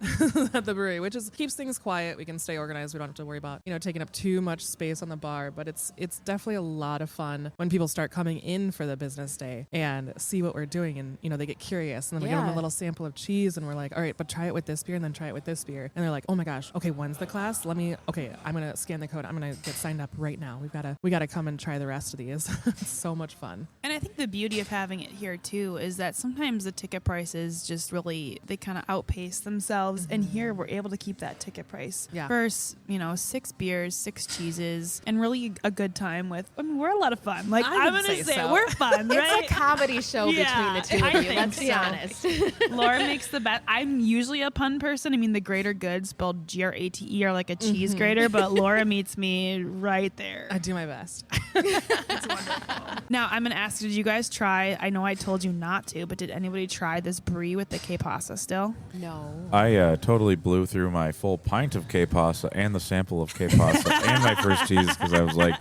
at the brewery, which is keeps things quiet. We can stay organized. We don't have to worry about, you know, taking up too much space on the bar. But it's definitely a lot of fun when people start coming in for the business day and see what we're doing, and you know, they get curious, and then we give them a little sample of cheese, and we're like, all right, but try it with this beer, and then try it with this beer, and they're like, oh my gosh, okay, when's the class? I'm gonna scan the code. I'm gonna get signed up right now. We gotta come and try the rest of these. It's so much fun. And I think the beauty of having it here too is that sometimes the ticket prices just really, they kind of outpace themselves. And here we're able to keep that ticket price for, 6 beers, 6 cheeses, and really a good time with, we're a lot of fun. Like, I'm going to say so. we're fun, right? It's a comedy show between the two of you. Let's be honest. Laura makes the best. I'm usually a pun person. I mean, the greater good spelled Grate or like a cheese grater, but Laura meets me right there. I do my best. It's wonderful. Now, I'm going to ask, did you guys try, I know I told you not to, but did anybody try this Brie with the Pasa still? No. I totally blew through my full pint of Pasa and the sample of Pasa and my first cheese because I was like,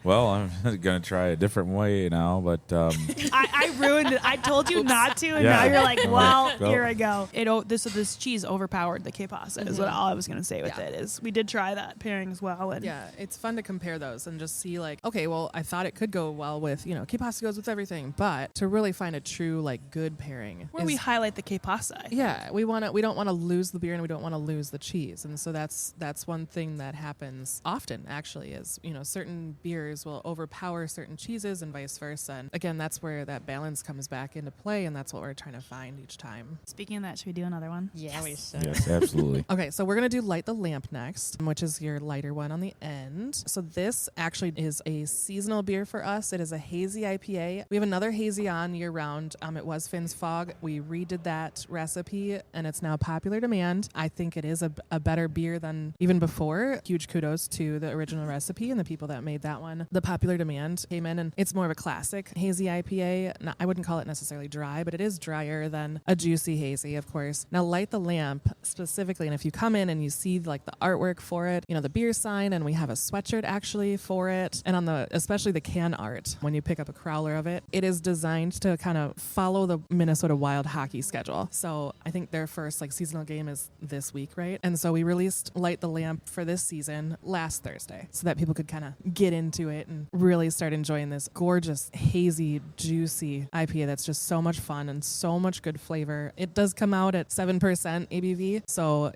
well, I'm going to try a different way now, but... I ruined it. I told you not to, and now you're like, well, here I go. This cheese overpowered the Pasa is what all I was going to say with it is we did try that pairing as well. And yeah, it's fun to compare those and just see like, okay, well, I thought it could go well with, Pasa goes with everything, but to really find a true like good pairing. Where we highlight the Pasa. Yeah, we don't want to lose the beer and we don't want to lose the cheese. And so that's one thing that happens often actually is, certain beers will overpower certain cheeses and vice versa. And again, that's where that balance comes back into play, and that's what we're trying to find each time. Speaking of that, should we do another one? Yeah, we should. Yes, absolutely. Okay, so we're going to do Light the Lamp next, which is your lighter one on the end. So this actually is a seasonal beer for us. It is a hazy IPA. We have another hazy on year round. It was Finn's Fog. We redid that recipe, and it's now popular demand. I think it is a better beer than even before. Huge kudos to the original recipe and the people that made that one. The popular demand came in, and it's more of a classic hazy IPA. Now, I wouldn't call it necessarily dry, but it is drier than a juicy hazy, of course. Now, Light the Lamp specifically, and if you come in and you see like the artwork for it, the beer sign, and we have a sweatshirt actually for it, and on especially the can art, when you pick up a crowler of it, it is designed to kind of follow the Minnesota Wild hockey schedule. So I think their first like seasonal game is this week, right? And so we released Light the Lamp for this season last Thursday so that people could kind of get into it and really start enjoying this gorgeous, hazy, juicy IPA that's just so much fun and so much good flavor. It does come out at 7% ABV, so,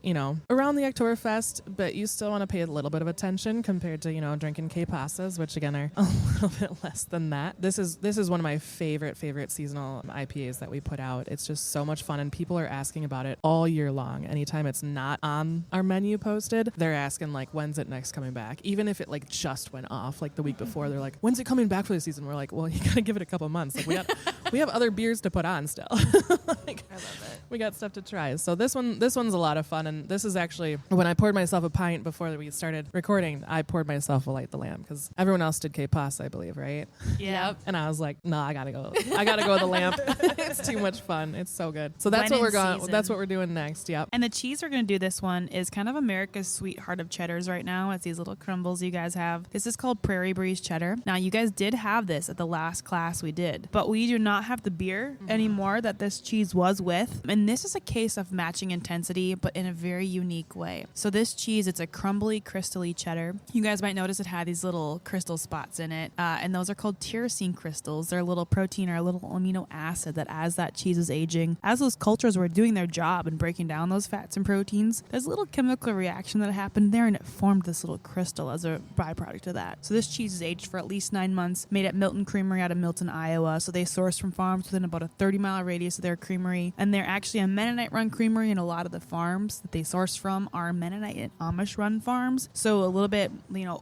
around the Oktoberfest, but you still want to pay a little bit of attention compared to, drinking Pasas, which again are a little bit less than that. This is one of my favorite seasonal IPAs that we put out. It's just so much fun, and people are asking about it all year long. Anytime it's not on our menu posted, they're asking like, when's it next coming back? Even if it like just went off like the week before, they're like, when's it coming back for the season? We're like, well, you gotta give it a couple months. Like we have other beers to put on still. Like, I love it. We got stuff to try. So this one's a lot of fun, and this is actually when I poured myself a pint before we started recording. I poured myself a Light the Lamp because everyone else did Pasa, I believe, right? Yeah. Yep. And I was like, no, I gotta go with the lamp. It's too much fun. It's so good. So that's what we're going. That's what we're doing next. Yep. And the cheese we're going to do this one is kind of America's sweetheart of cheddars right now. It's these little crumbles you guys have. This is called Prairie Breeze cheddar. Now, you guys did have this at the last class we did, but we do not have the beer anymore that this cheese was with. And this is a case of matching intensity, but in a very unique way. So this cheese, it's a crumbly, crystally cheddar. You guys might notice it had these little crystal spots in it, and those are called tyrosine crystals. They're a little protein or a little amino acid that as that cheese is aging, as those cultures were doing their job and breaking down those fats and proteins, there's a little chemical reaction that happened there, and it formed this little crystal as a byproduct of that. So this cheese is aged for at least 9 months, made at Milton Creamery out of Milton, Iowa. So they source from farms within about a 30-mile radius of their creamery, and they're actually a Mennonite-run creamery, and a lot of the farms that they source from are Mennonite and Amish-run farms. So a little bit,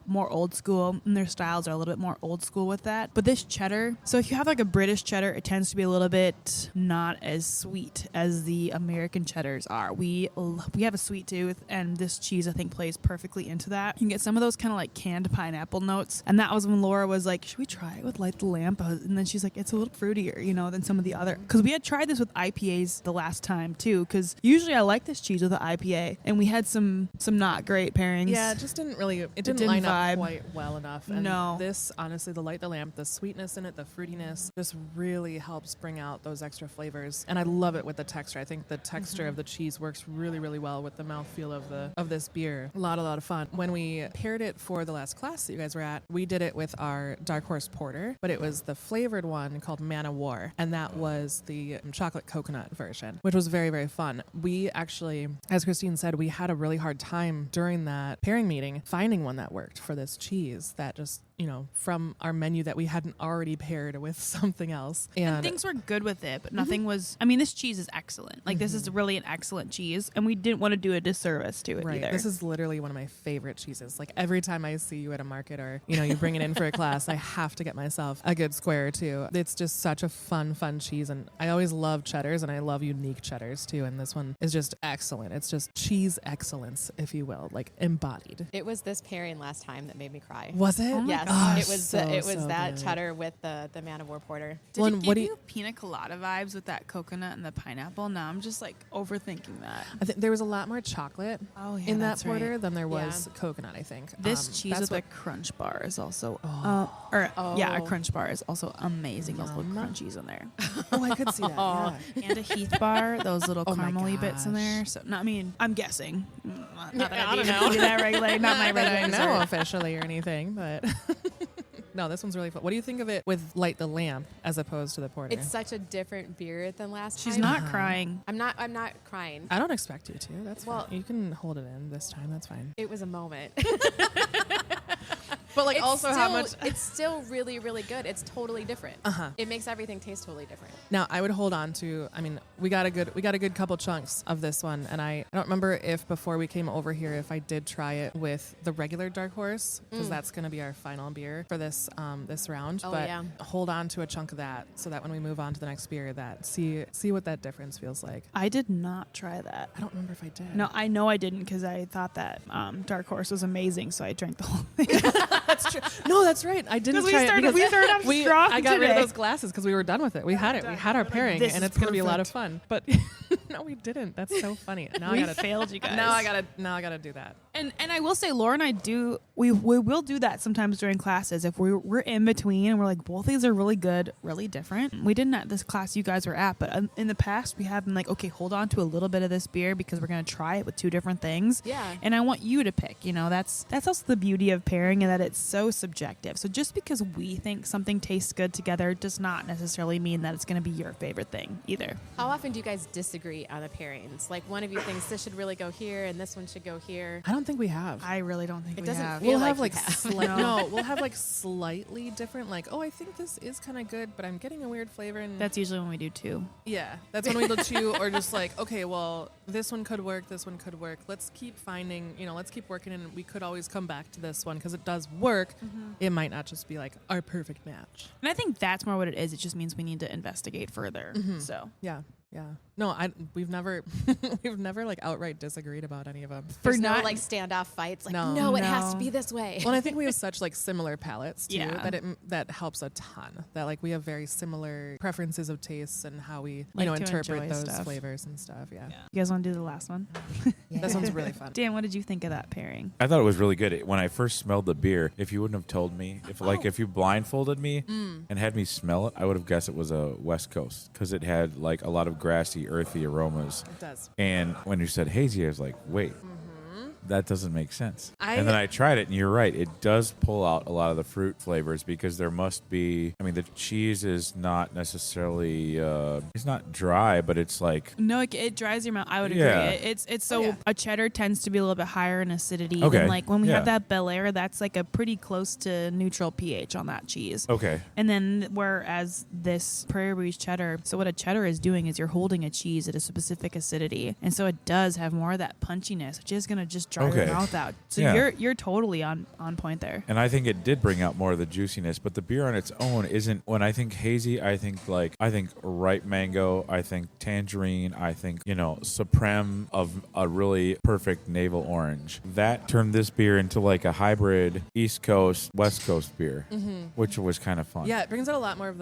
more old school, and their styles are a little bit more old school with that. But this cheddar, so if you have like a British cheddar, it tends to be a little bit not as sweet as the American cheddars are. We have a sweet tooth, and this cheese I think plays perfectly into that. You can get some of those kind of like canned pineapple notes, and that was when Laura was like, should we try it with Light the Lamp? And then she's like, it's a little fruitier, than some of the other, because we had tried this with IPAs the last time too, because usually I like this cheese with an IPA, and we had some not great pairings. Yeah, it just didn't line vibe up quite well enough. And no. This, honestly, the Light the Lamp, the sweetness in it, the fruitiness, just really helps bring out those extra flavors. And I love it with the texture. I think the texture of the cheese works really, really well with the mouthfeel of this beer. A lot of fun. When we paired it for the last class that you guys were at, we did it with our Dark Horse Porter, but it was the flavored one called Man of War, and that was the chocolate coconut version, which was very, very fun. We actually, as Christine said, we had a really hard time during that pairing meeting finding one that worked for this cheese that just from our menu that we hadn't already paired with something else. And things were good with it, but nothing was. I mean, this cheese is excellent. Like, this is really an excellent cheese, and we didn't want to do a disservice to it either. This is literally one of my favorite cheeses. Like, every time I see you at a market or, you bring it in for a class, I have to get myself a good square or two. It's just such a fun cheese. And I always love cheddars, and I love unique cheddars too. And this one is just excellent. It's just cheese excellence, if you will, like embodied. It was this pairing last time that made me cry. Was it? Yes. Gosh, it was that good. cheddar with the Man of War Porter. Did it give you pina colada vibes with that coconut and the pineapple? Now I'm just like overthinking that. I think there was a lot more chocolate in that porter than there was coconut, I think. This cheese with a crunch bar is also a crunch bar is also amazing. Those little crunchies in there. Oh, I could see that. Yeah. And a Heath bar, those little caramely bits in there. So, I mean, I'm guessing. Not that I don't know. That regularly, not my regular. I know officially or anything, but no, this one's really fun. What do you think of it with Light the Lamp as opposed to the porter? It's such a different beer than last time. She's not crying. I'm not crying. I don't expect you to. That's fine. You can hold it in this time. That's fine. It was a moment. But like, also how much it's still really, really good. It's totally different. It makes everything taste totally different. Now I would hold on to, I mean, we got a good couple chunks of this one, and I don't remember if before we came over here if I did try it with the regular Dark Horse, because that's going to be our final beer for this this round. Hold on to a chunk of that so that when we move on to the next beer, that see what that difference feels like. I did not try that. I don't remember if I did. No, I know I didn't, because I thought that Dark Horse was amazing, so I drank the whole thing. That's true. No, that's right. I didn't try it because we started off strong. I got today. rid of those glasses because we were done with it. We had it. We had our pairing, and it's going to be a lot of fun. But no, we didn't. That's so funny. Now we I gotta failed you guys. Now I gotta do that. And I will say, Laura and I we will do that sometimes during classes if we're in between and we're like, both these are really good, really different. We didn't at this class you guys were at, but in the past we have been like, okay, hold on to a little bit of this beer because we're gonna try it with two different things. Yeah. And I want you to pick. That's also the beauty of pairing, and that it's so subjective. So just because we think something tastes good together does not necessarily mean that it's gonna be your favorite thing either. How often do you guys disagree on the pairings? Like, one of you thinks this should really go here and this one should go here. I don't think we have. I really don't think It we doesn't have. feel We'll like have you like have. we'll have like slightly different. Like, I think this is kind of good, but I'm getting a weird flavor. And That's usually when we do two. yeah, that's when we do two, or just like, okay, well, this one could work. This one could work. Let's keep finding. Let's keep working, and we could always come back to this one because it does work. It might not just be like our perfect match. And I think that's more what it is. It just means we need to investigate further. So Yeah. No, we've never like outright disagreed about any of them. There's no like standoff fights. Like, no, it has to be this way. Well, I think we have such like similar palates too Yeah. that helps a ton. That like we have very similar preferences of tastes and how we Like to interpret enjoy those stuff. flavors and stuff. Yeah. you guys want to do the last one? This one's really fun. Dan, what did you think of that pairing? I thought it was really good. When I first smelled the beer, if you wouldn't have told me, if you blindfolded me and had me smell it, I would have guessed it was a West Coast because it had like a lot of grassy, earthy aromas. It does. And when you said hazy, I was like, wait. That doesn't make sense. And then I tried it, and you're right. It does pull out a lot of the fruit flavors because there must be. I mean, the cheese is not necessarily. It's not dry, but it's like. No, it dries your mouth. I would agree. Yeah. It's so a cheddar tends to be a little bit higher in acidity. Okay. And like when we Yeah. have that Bel Air, that's like a pretty close to neutral pH on that cheese. Okay. And then whereas this Prairie Breeze cheddar, so what a cheddar is doing is you're holding a cheese at a specific acidity, and so it does have more of that punchiness, which is gonna just dry your mouth out. So Yeah. you're totally on point there. And I think it did bring out more of the juiciness, but the beer on its own isn't. When I think hazy, I think ripe mango, I think tangerine, I think supreme of a really perfect navel orange. That turned this beer into like a hybrid East Coast West Coast beer, which was kind of fun. Yeah, it brings out a lot more of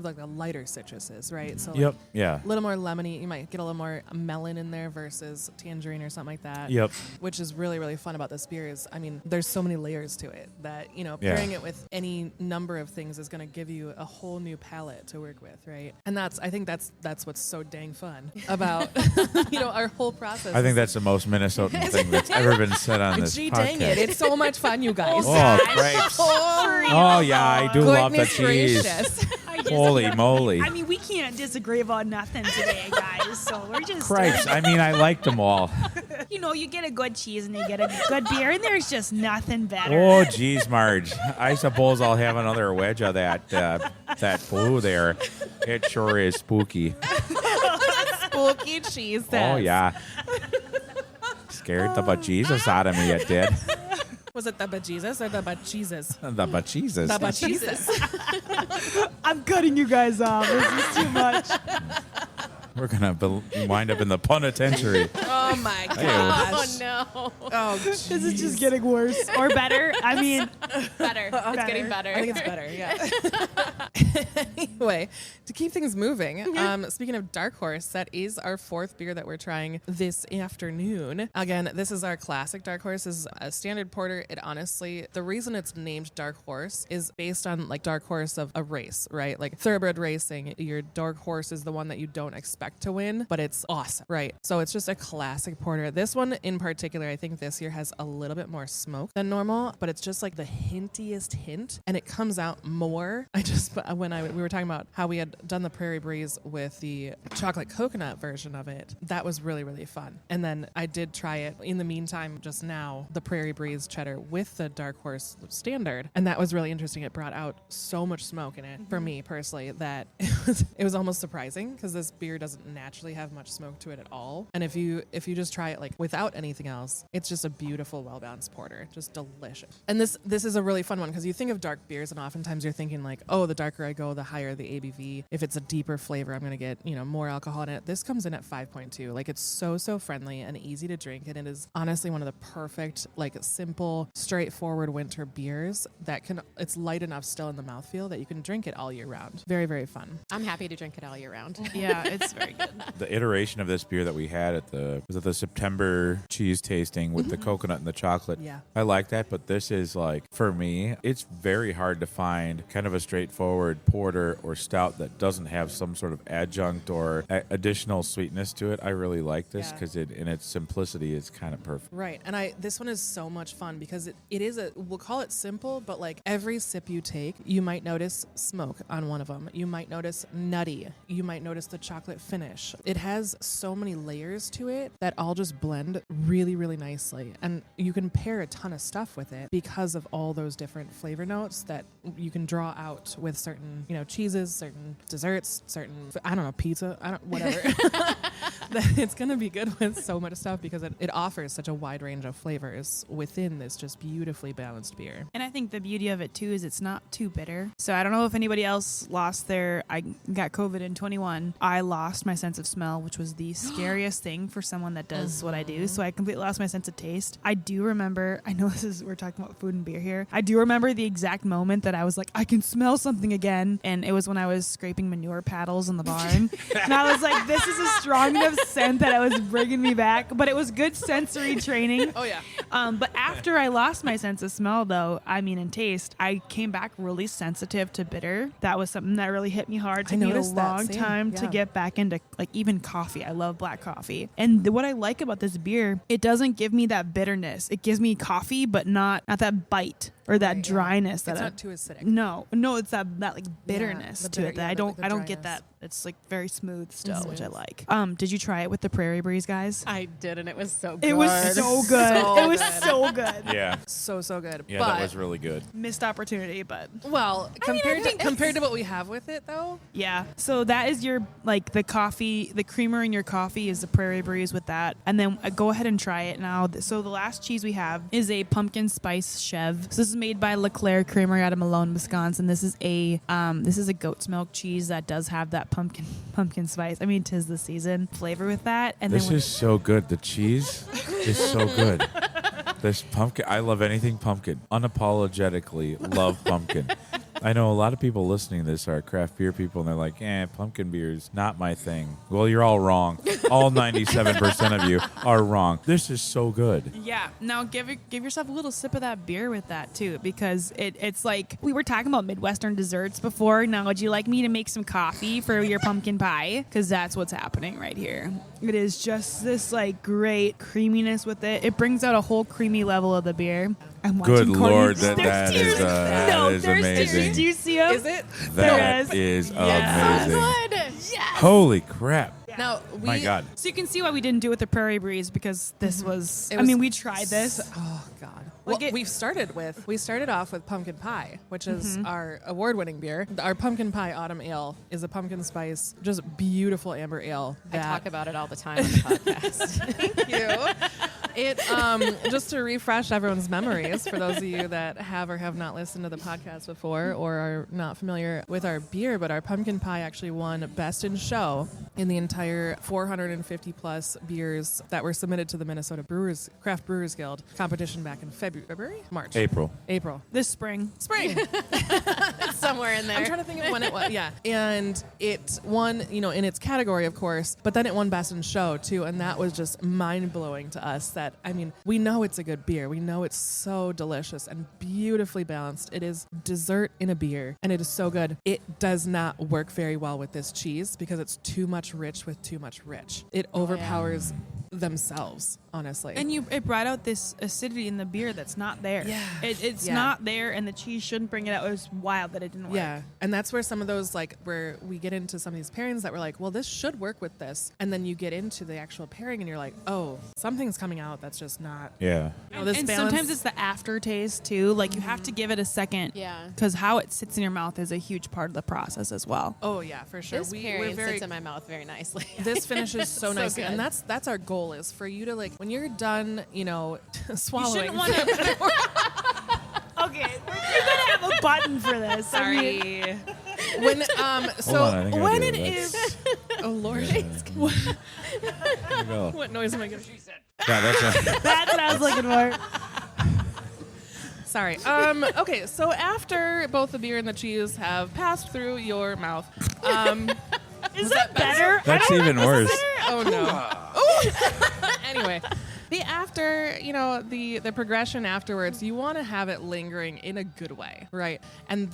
like the lighter citruses, right? So Yep. like, Yeah. a little more lemony. You might get a little more melon in there versus tangerine or something like that. Yep. Which is really, really fun about this beer is, I mean, there's so many layers to it that, pairing it with any number of things is going to give you a whole new palette to work with, right? And I think that's what's so dang fun about, our whole process. I think that's the most Minnesotan thing that's ever been said on this Gee, podcast. dang it. It's so much fun, you guys. Oh, crepes. Oh, yeah, I do love the Goodness cheese. gracious. Holy moly. I mean, we can't disagree about nothing today, guys. So we're just Crepes. I mean, I liked them all. You get a good cheese and you get a good beer, and there's just nothing better. Oh, geez, Marge. I suppose I'll have another wedge of that blue there. It sure is spooky. Spooky cheese. Oh, yeah. Scared the bejesus out of me, it did. Was it the bejesus or the bejesus? The bejesus. The bejesus. I'm cutting you guys off. This is too much. We're going to wind up in the penitentiary. Oh my Hey, gosh. no. Oh, This is just getting worse or better. I mean, Better. It's getting better. I think it's better, yeah. Anyway, to keep things moving, speaking of Dark Horse, that is our 4th beer that we're trying this afternoon. Again, this is our classic Dark Horse. This is a standard porter. It honestly, the reason it's named Dark Horse is based on like Dark Horse of a race, right? Like thoroughbred racing, your Dark Horse is the one that you don't expect to win, but it's awesome, right? So it's just a classic porter. This one in particular, I think this year has a little bit more smoke than normal, but it's just like the hintiest hint, and it comes out more. We were talking about how we had done the Prairie Breeze with the chocolate coconut version of it. That was really, really fun. And then I did try it in the meantime just now, the Prairie Breeze cheddar with the Dark Horse standard, and that was really interesting. It brought out so much smoke in it for me personally that it was almost surprising, because this beer doesn't naturally have much smoke to it at all. And if you just try it like without anything else, it's just a beautiful, well-balanced porter. Just delicious. And this is a really fun one, because you think of dark beers and oftentimes you're thinking like, oh, the darker I go, the higher the ABV. If it's a deeper flavor, I'm going to get, more alcohol in it. This comes in at 5.2. Like, it's so friendly and easy to drink. And it is honestly one of the perfect, like, simple, straightforward winter beers that it's light enough still in the mouthfeel that you can drink it all year round. Very, very fun. I'm happy to drink it all year round. yeah, it's very good. The iteration of this beer that we had at the September cheese tasting with the coconut and the chocolate. Yeah. I like that, but this is like, for me, it's very hard to find kind of a straightforward porter or stout that doesn't have some sort of adjunct or additional sweetness to it. I really like this because it, in its simplicity, is kind of perfect. Right. And this one is so much fun because it is we'll call it simple, but like every sip you take, you might notice smoke on one of them. You might notice nutty. You might notice the chocolate finish. It has so many layers to it that all just blend really, really nicely. And you can pair a ton of stuff with it because of all those different flavor notes that you can draw out with certain, cheeses, certain desserts, certain, pizza, whatever. It's going to be good with so much stuff because it offers such a wide range of flavors within this just beautifully balanced beer. And I think the beauty of it too is it's not too bitter. So I don't know if anybody else I got COVID in 21. I lost my sense of smell, which was the scariest thing for someone that does what I do. So I completely lost my sense of taste. I do remember, I know we're talking about food and beer here. I do remember the exact moment that I was like, I can smell something again. And it was when I was scraping manure paddles in the barn. And I was like, this is a strong enough scent that it was bringing me back. But it was good sensory training. Oh, yeah. But after I lost my sense of smell, though, and taste, I came back really sensitive to bitter. That was something that really hit me hard. It took me a long time to get back into even coffee. I love black coffee. And what I like about this beer, it doesn't give me that bitterness. It gives me coffee, but not that bite or that dryness. It's not too acidic. No, it's that like bitterness to it that I don't get that. It's like very smooth still, which I like. Did you try it with the Prairie Breeze, guys? I did, and it was so good. It was so good. It was so good. Yeah. So good. Yeah, but, that was really good. Missed opportunity, but well, compared to what we have with it though. yeah. So that is your the coffee, the creamer in your coffee is the Prairie Breeze with that, and then go ahead and try it now. So the last cheese we have is a pumpkin spice chev. So this is made by LeClaire Creamery out of Malone, Wisconsin. This is a goat's milk cheese that does have that pumpkin spice. I mean, 'tis the season flavor with that. And This is so good. The cheese is so good. This pumpkin, I love anything pumpkin. Unapologetically love pumpkin. I know a lot of people listening to this are craft beer people, and they're like, pumpkin beer is not my thing. Well, you're all wrong. All 97% of you are wrong. This is so good. Yeah. Now give yourself a little sip of that beer with that too, because it's like we were talking about Midwestern desserts before. Now, would you like me to make some coffee for your pumpkin pie? Because that's what's happening right here. It is just this like great creaminess with it. It brings out a whole creamy level of the beer. I'm watching Good Courtney. Lord, There's that tears. is there's amazing. tears. Do you see them? Is it? That There is Yes. amazing. Good. Yes. Holy crap. Now, My God. So you can see why we didn't do it with the Prairie Breeze, because this was, It I mean, was we tried this. Oh God! Well, we started off with pumpkin pie, which is our award-winning beer. Our pumpkin pie autumn ale is a pumpkin spice, just beautiful amber ale. I talk about it all the time on the podcast. Thank you. It just to refresh everyone's memories for those of you that have or have not listened to the podcast before or are not familiar with our beer, but our pumpkin pie actually won Best in Show in the entire 450 plus beers that were submitted to the Minnesota Craft Brewers Guild competition back in March, April. This spring. Somewhere in there. I'm trying to think of when it was. Yeah. And it won, in its category, of course, but then it won Best in Show, too. And that was just mind-blowing to us that, we know it's a good beer. We know it's so delicious and beautifully balanced. It is dessert in a beer, and it is so good. It does not work very well with this cheese because it's too much rich with too much rich. It overpowers themselves, honestly. And it brought out this acidity in the beer that's not there. Yeah. It's not there, and the cheese shouldn't bring it out. It was wild that it didn't work. Yeah, and that's where some of those, where we get into some of these pairings that we're like, well, this should work with this. And then you get into the actual pairing and you're like, oh, something's coming out that's just not. Yeah. This And balance- sometimes it's the aftertaste, too. Like, you have to give it a second. Yeah. Because how it sits in your mouth is a huge part of the process as well. Oh, yeah, for sure. This pairing sits in my mouth very nicely. This finishes so nicely. good. And that's our goal, is for you to, when you're done, swallowing. You shouldn't want to. Okay, you're gonna have a button for this. Sorry. When Hold on, I think I when do. it That's- is, oh Lord, There you go. what noise am I gonna? Yeah, that's That's what I was looking for. Sorry. Okay, so after both the beer and the cheese have passed through your mouth, Is that better? That's even worse. oh no. Ooh. Anyway, the after, the progression afterwards, you want to have it lingering in a good way, right? And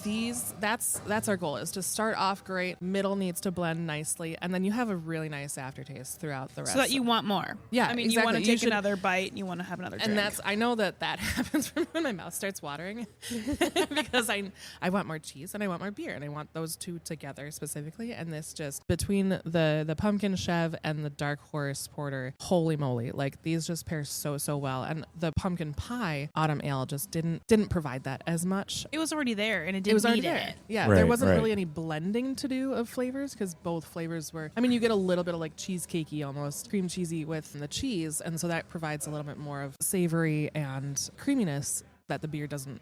that's our goal, is to start off great, middle needs to blend nicely, and then you have a really nice aftertaste throughout the rest. So that you want more. Yeah, I mean, you want exactly. to You take should- another bite, and you want to have another drink. And I know that happens when my mouth starts watering because I want more cheese and I want more beer, and I want those two together specifically. And this just, between the pumpkin chev and the dark horse porter, holy moly, these just pair so well. And the pumpkin pie autumn ale just didn't provide that as much. it was already there, and it didn't It was already need there. it. Yeah, Right, there wasn't right. really any blending to do of flavors because both flavors were. You get a little bit of cheesecakey, almost cream cheesy with the cheese, and so that provides a little bit more of savory and creaminess that the beer doesn't,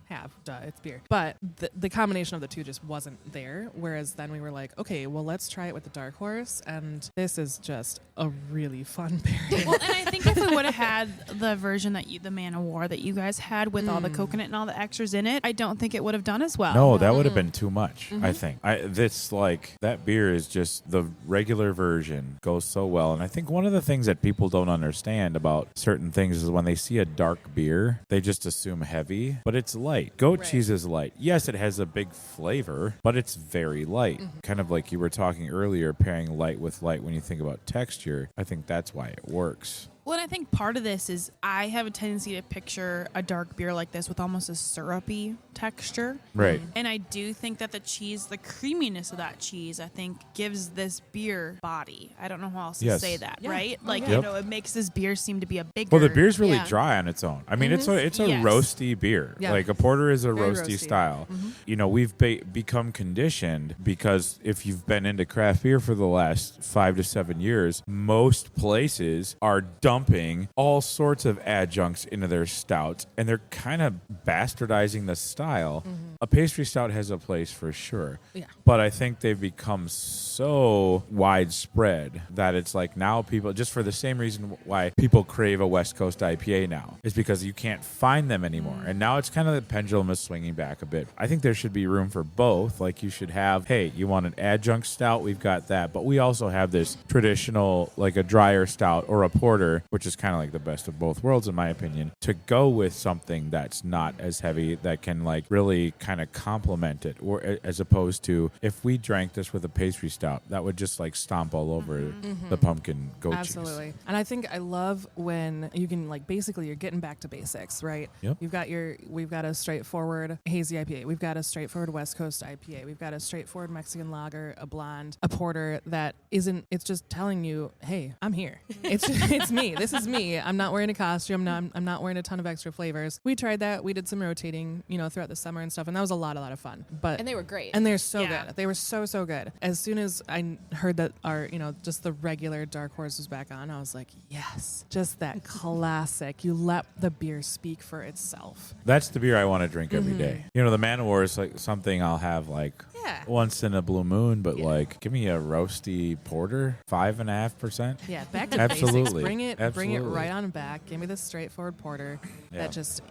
have. Duh, it's beer. But the combination of the two just wasn't there. Whereas then we were like, okay, well, let's try it with the dark horse, and this is just a really fun pairing. Well, and I think if we would have had the version the Man of War that you guys had with all the coconut and all the extras in it, I don't think it would have done as well. No, that would have been too much, I think. That beer is just, the regular version goes so well. And I think one of the things that people don't understand about certain things is when they see a dark beer, they just assume heavy, but it's light. Goat cheese is light. Yes, it has a big flavor, but it's very light. Kind of like you were talking earlier, pairing light with light when you think about texture. I think that's why it works. Well, and I think part of this is I have a tendency to picture a dark beer like this with almost a syrupy texture. Right. And I do think that the cheese, the creaminess of that cheese, I think gives this beer body. I don't know how else to Yes. say that, Yeah. right? Oh, Like, yeah. it makes this beer seem to be a bigger. Well, the beer's really Yeah. dry on its own. I mean, it's a Yes. roasty beer. Yeah. Like a porter is a Very roasty roasty. style. We've become conditioned because if you've been into craft beer for the last 5 to 7 years, most places are dumping all sorts of adjuncts into their stouts, and they're kind of bastardizing the style. A pastry stout has a place for sure. Yeah. But I think they've become so widespread that it's like now people, just for the same reason why people crave a West Coast IPA now, is because you can't find them anymore. And now it's kind of the pendulum is swinging back a bit. I think there should be room for both. Like you should have, hey, you want an adjunct stout? We've got that. But we also have this traditional, like a drier stout or a porter, which is kind of like the best of both worlds, in my opinion, to go with something that's not as heavy, that can like really kind of complement it, or as opposed to if we drank this with a pastry stout, that would just like stomp all over the pumpkin goat Absolutely. cheese. And I think I love when you can like basically you're getting back to basics, right? Yep. We've got a straightforward hazy IPA. We've got a straightforward West Coast IPA. We've got a straightforward Mexican lager, a blonde, a porter that isn't, it's just telling you, hey, I'm here. It's me. This is me. I'm not wearing a costume. I'm not wearing a ton of extra flavors. We tried that. We did some rotating, throughout the summer and stuff, and that was a lot of fun. And they were great. And they're so Yeah. good. They were so good. As soon as I heard that our, just the regular Dark Horse was back on, I was like, yes, just that classic. You let the beer speak for itself. That's the beer I want to drink every day. The Man of War is like something I'll have like Yeah. once in a blue moon, but like give me a roasty porter, 5.5%. Yeah, back to Absolutely. basics. Bring it Absolutely. right on back. Give me the straightforward porter Yeah. that just,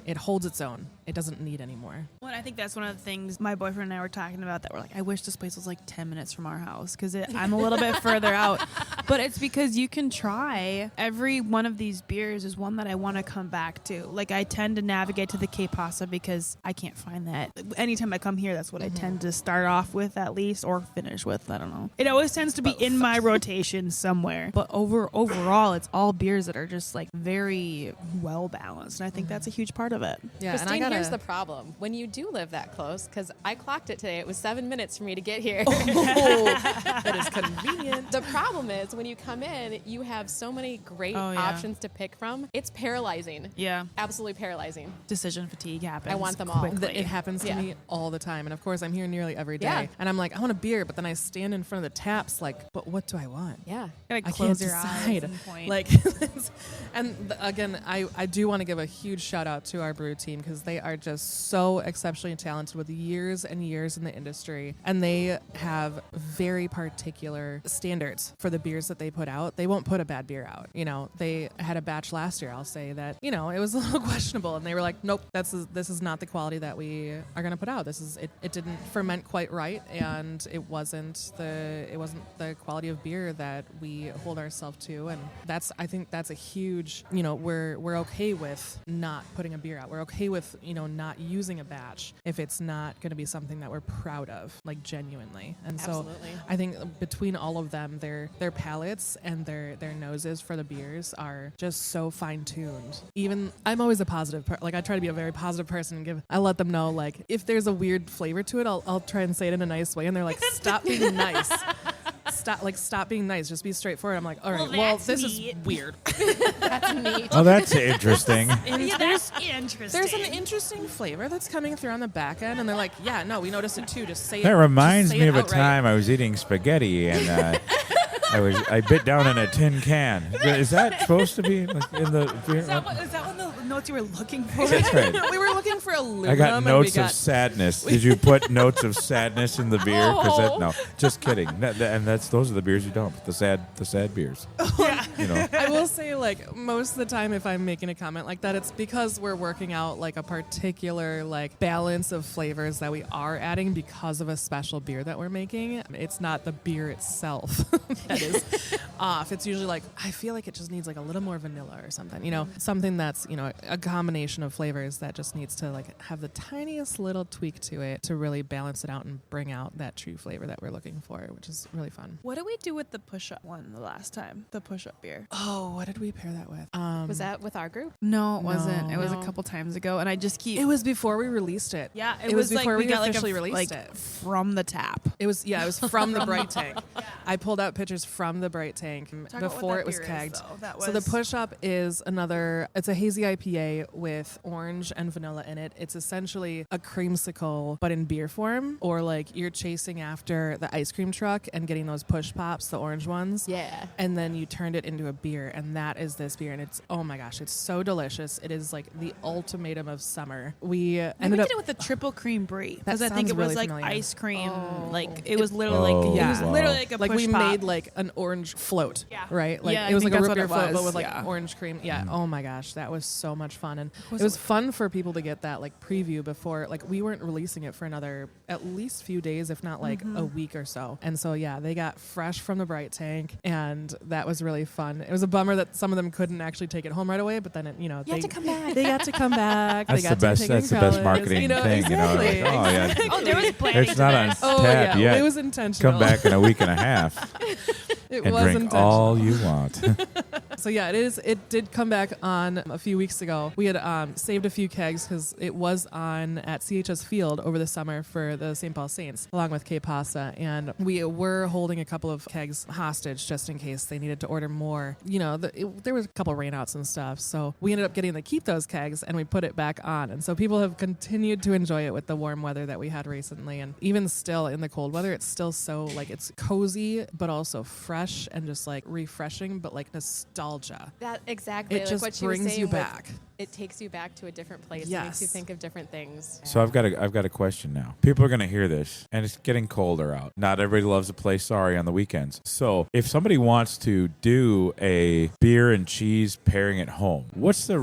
it holds its own. It doesn't need any more. Well, I think that's one of the things my boyfriend and I were talking about, that we're like, I wish this place was like 10 minutes from our house, because I'm a little bit further out. But it's because you can try every one of these beers is one that I want to come back to. Like, I tend to navigate to the Pasa because I can't find that. Anytime I come here, that's what I tend to start off with, at least, or finish with. I don't know. It always tends to be in my rotation somewhere. But overall, it's all beers that are just like very well balanced. And I think that's a huge part of it. Yeah, Christine, here's the problem. When you do live that close, because I clocked it today, it was 7 minutes for me to get here. that is convenient. The problem is when you come in, you have so many great options to pick from. It's paralyzing. Yeah. Absolutely paralyzing. Decision fatigue happens. I want them all. quickly. It happens to me all the time. And of course, I'm here nearly every day. Yeah. And I'm like, I want a beer, but then I stand in front of the taps like, but what do I want? Yeah. Gotta I close can't your decide. eyes and point. Like, again, I do want to give a huge shout out to our brew team, because they are just so exceptionally talented with years and years in the industry, and they have very particular standards for the beers that they put out. They won't put a bad beer out. They had a batch last year, I'll say, that it was a little questionable, and they were like, nope, this is not the quality that we are going to put out. It didn't ferment quite right, and it wasn't the quality of beer that we hold ourselves to. And I think that's a huge, we're okay with not putting a beer out. We're okay with not using a batch if it's not going to be something that we're proud of, like genuinely. And Absolutely. so I think between all of them, their palates and their noses for the beers are just so fine tuned. Even I'm always a positive, I try to be a very positive person, and I let them know, like, if there's a weird flavor to it, I'll try and say it in a nice way, and they're like, stop being nice. Stop being nice. Just be straightforward. I'm like, all right, well this is weird. That's neat. Oh, that's interesting. Yeah, that's interesting. There's an interesting flavor that's coming through on the back end, and they're like, yeah, no, we noticed it too. Just say it. That reminds just say me it of a outright. time I was eating spaghetti and I bit down in a tin can. Is that supposed to be like in the beer? Is that one of the notes you were looking for? That's right. We were looking for aluminum. I got and notes we of got sadness. Did you put notes of sadness in the beer? Oh. No, just kidding. And those are the beers you don't. The sad beers. I will say, like, most of the time if I'm making a comment like that, it's because we're working out like a particular like balance of flavors that we are adding because of a special beer that we're making. It's not the beer itself that is off. It's usually like, I feel like it just needs like a little more vanilla or something, something that's, a combination of flavors that just needs to like have the tiniest little tweak to it to really balance it out and bring out that true flavor that we're looking for, which is really fun. What did we do with the push-up one the last time? The push-up beer. Oh, what did we pair that with? Was that with our group? No, it wasn't. No. It was No. a couple times ago, and I just keep. It was before we released it. Yeah, it was before like, we got officially like released like it. from the tap. It was from the Bright Tank. I pulled out pictures from the Bright Tank Talk about before what that it was beer is, kegged. though. That So the push up is it's a hazy IPA with orange and vanilla in it. It's essentially a creamsicle, but in beer form, or like you're chasing after the ice cream truck and getting those push pops, the orange ones. Yeah. And then you turned it into a beer, and that is this beer. And it's, oh my gosh, it's so delicious. It is like the ultimatum of summer. We And ended we up. did it with the triple cream brie That because I think sounds it was really like familiar. ice cream. Oh. Like it was literally Oh, like it was wow. literally like a Like push we pop. made like an orange float. Yeah. Right? Like Yeah, I it was think like a that's root beer what it float, but was. with like Yeah. orange cream. Yeah. Oh my gosh, that was so much fun, and Was it was it- fun for people to get that like preview before. Like we weren't releasing it for another at least few days, if not like a week or so. And so yeah, they got fresh from the bright tank, and that was really fun. It was a bummer that some of them couldn't actually take it home right away, but then it, You have to come back. they got to come back. That's they the got best. to take it in That's the best college, marketing you know, thing. Exactly. You know, like, oh yeah, Oh, there was planning it's to not on this. Oh tap yeah, yet. it was intentional. Come back in a week and a half It and was drink intentional. all you want. So yeah, it is. It did come back on a few weeks ago. We had saved a few kegs because it was on at CHS Field over the summer for the St. Paul Saints, along with Pasa, and we were holding a couple of kegs hostage just in case they needed to order more. You know, there was a couple rainouts and stuff, so we ended up getting to keep those kegs and we put it back on. And so people have continued to enjoy it with the warm weather that we had recently, and even still in the cold weather, it's still so like it's cozy but also fresh and just like refreshing, but like nostalgia. That exactly. It like just what she was brings you saying with- back. It takes you back to a different place. It Yes. makes you think of different things. So I've got a question now. People are going to hear this, and it's getting colder out. Not everybody loves to play sorry on the weekends. So if somebody wants to do a beer and cheese pairing at home, what's the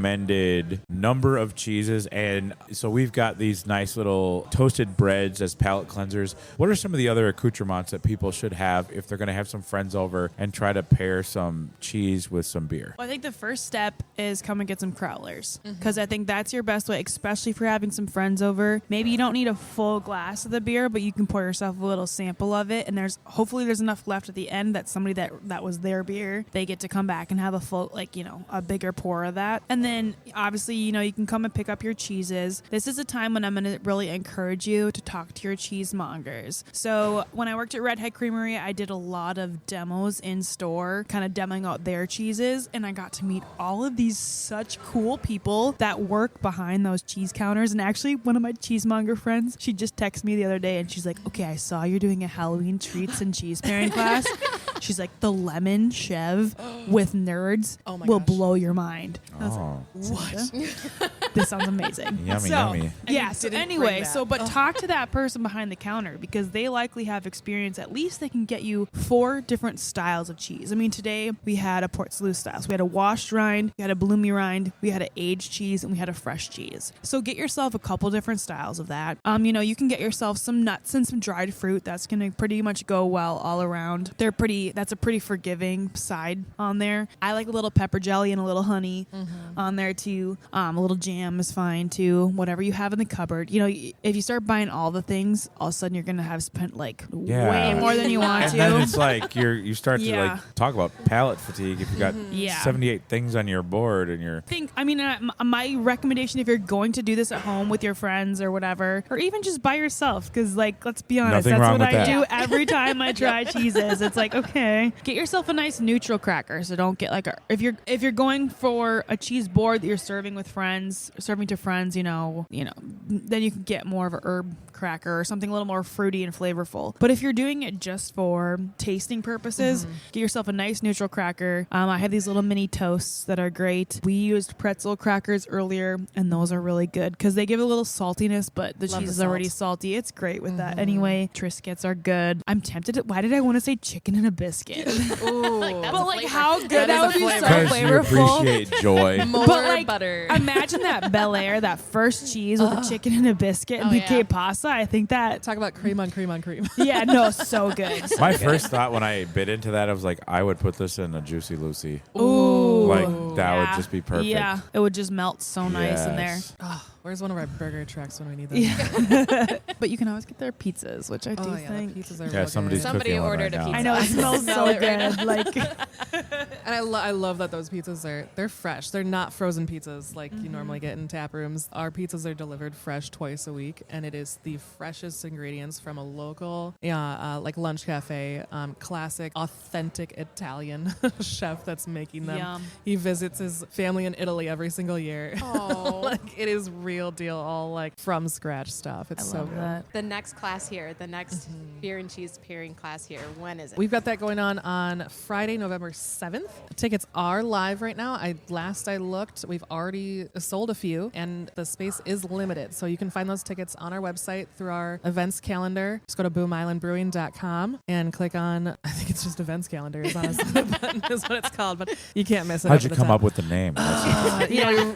recommended number of cheeses? And so we've got these nice little toasted breads as palate cleansers. What are some of the other accoutrements that people should have if they're going to have some friends over and try to pair some cheese with some beer? Well, I think the first step is come and get some crowlers, because I think that's your best way, especially if you're having some friends over. Maybe you don't need a full glass of the beer, but you can pour yourself a little sample of it, and hopefully there's enough left at the end that somebody that was their beer, they get to come back and have a full, like, you know, a bigger pour of that. And then obviously, you know, you can come and pick up your cheeses. This is a time when I'm going to really encourage you to talk to your cheesemongers. So when I worked at Redhead Creamery, I did a lot of demos in store, kind of demoing out their cheeses, and I got to meet all of these such cool people that work behind those cheese counters. And actually, one of my cheesemonger friends, she just texted me the other day and she's like, okay, I saw you're doing a Halloween treats and cheese pairing class. She's like, the lemon chev with nerds Oh my will gosh. blow your mind. I was Oh, like, this sounds amazing. yummy, So, yummy. Yeah, you so didn't anyway, bring that. so but talk to that person behind the counter, because they likely have experience. At least they can get you 4 different styles of cheese. I mean, today we had a Port Salut style. So we had a washed rind, we had a bloomy rind, we had an aged cheese, and we had a fresh cheese. So get yourself a couple different styles of that. You know, you can get yourself some nuts and some dried fruit. That's going to pretty much go well all around. That's a pretty forgiving side on there. I like a little pepper jelly and a little honey on there too. A little jam is fine too. Whatever you have in the cupboard. You know, if you start buying all the things, all of a sudden you're going to have spent like Yeah. way more than you want And to. then it's like you start to Yeah. like talk about palate fatigue if you got Yeah. 78 things on your board and you're My recommendation, if you're going to do this at home with your friends or whatever, or even just by yourself, because like, let's be honest, Nothing that's wrong what with I that. do every time I try cheeses. It's like, okay, get yourself a nice neutral cracker. So don't get like if you're going for a cheese board that you're serving to friends, you know, then you can get more of a herb cracker or something a little more fruity and flavorful. But if you're doing it just for tasting purposes, get yourself a nice neutral cracker. I have these little mini toasts that are great. We used pretzel crackers earlier, and those are really good because they give a little saltiness, but the Love cheese the is already salt. salty. It's great with that. Anyway, Triscuits are good. I'm tempted. Why did I want to say chicken and a biscuit? Ooh. But like, how good That that, is would a be, so flavor. because you flavorful. appreciate joy. More But, like, butter. Imagine that Bel Air, that first cheese with the chicken and a biscuit and Oh, the yeah. Pasa. I think that, Talk about cream on cream on cream. yeah, no, so good. My first thought when I bit into that, I was like, I would put this in a Juicy Lucy. Ooh. Like, that would Yeah. just be perfect. Yeah, it would just melt so nice in there. Yes. Where's one of our burger trucks when we need them? Yeah. But you can always get their pizzas, which I do Oh yeah, think. the pizzas are Yeah, real somebody's good. Somebody cooking one ordered right a now. pizza. I know, it smells Smell so it right good. Like, And I love that those pizzas they're fresh. They're not frozen pizzas like you normally get in tap rooms. Our pizzas are delivered fresh twice a week, and it is the freshest ingredients from a local, like lunch cafe, classic, authentic Italian chef that's making them. Yum. He visits his family in Italy every single year. Oh. Like it is real real deal, all like from scratch stuff. It's so love good. that. The next class here, the next beer and cheese pairing class here, when is it? We've got that going on Friday, November 7th. Tickets are live right now. Last I looked, we've already sold a few, and the space is limited. So you can find those tickets on our website through our events calendar. Just go to boomislandbrewing.com and click on, I think it's just events calendar is honestly the button is what it's called, but you can't miss it. How'd you come up with the name?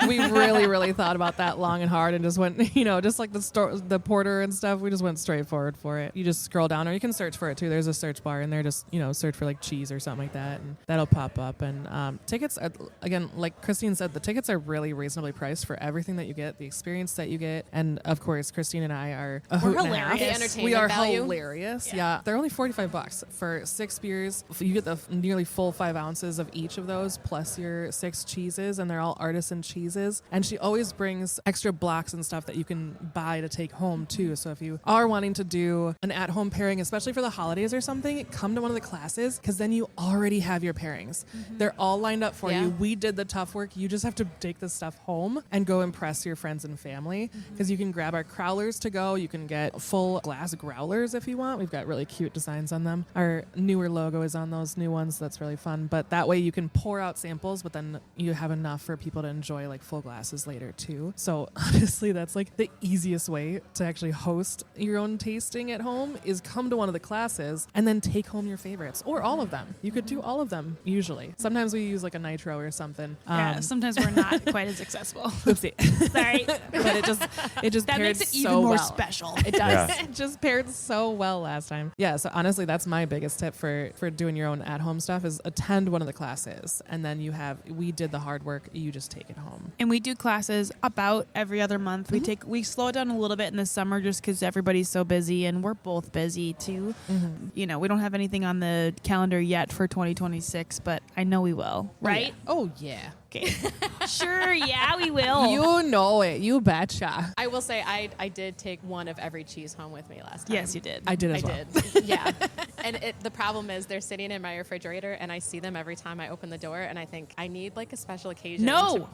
We really, really thought about that long and hard and just went, just like the porter and stuff, we just went straight forward for it. You just scroll down, or you can search for it too. There's a search bar in there. Just, search for like cheese or something like that, and that'll pop up. And tickets, again, like Christine said, the tickets are really reasonably priced for everything that you get, the experience that you get. And of course, Christine and I are a hoot and a half. The entertainment We are value. hilarious. Yeah. They're only $45 for 6 beers. You get the nearly full 5 ounces of each of those, plus your 6 cheeses, and they're all artisan cheeses. And she always brings extra blocks and stuff that you can buy to take home too. So if you are wanting to do an at-home pairing, especially for the holidays or something, come to one of the classes, because then you already have your pairings. They're all lined up for Yeah. you. We did the tough work. You just have to take this stuff home and go impress your friends and family, because you can grab our crowlers to go. You can get full glass growlers if you want. We've got really cute designs on them. Our newer logo is on those new ones. That's really fun. But that way you can pour out samples, but then you have enough for people to enjoy like full glasses later too. So honestly, that's like the easiest way to actually host your own tasting at home, is come to one of the classes and then take home your favorites, or all of them. You could do all of them usually. Sometimes we use like a nitro or something. Yeah, sometimes we're not quite as accessible. Oopsie. Sorry. But it just That paired makes it so even more well. special. It does. Yeah. It just paired so well last time. Yeah, so honestly, that's my biggest tip for doing your own at-home stuff, is attend one of the classes, and then we did the hard work, you just take it home. And we do classes about every other month. We slow it down a little bit in the summer just because everybody's so busy, and we're both busy too. We don't have anything on the calendar yet for 2026, but I know we will. Right? Oh yeah. Okay. Sure. Yeah, we will. You know it. You betcha. I will say I did take one of every cheese home with me last time. Yes, you did. I did as I well. did. Yeah. And the problem is they're sitting in my refrigerator, and I see them every time I open the door, and I think I need like a special occasion. No.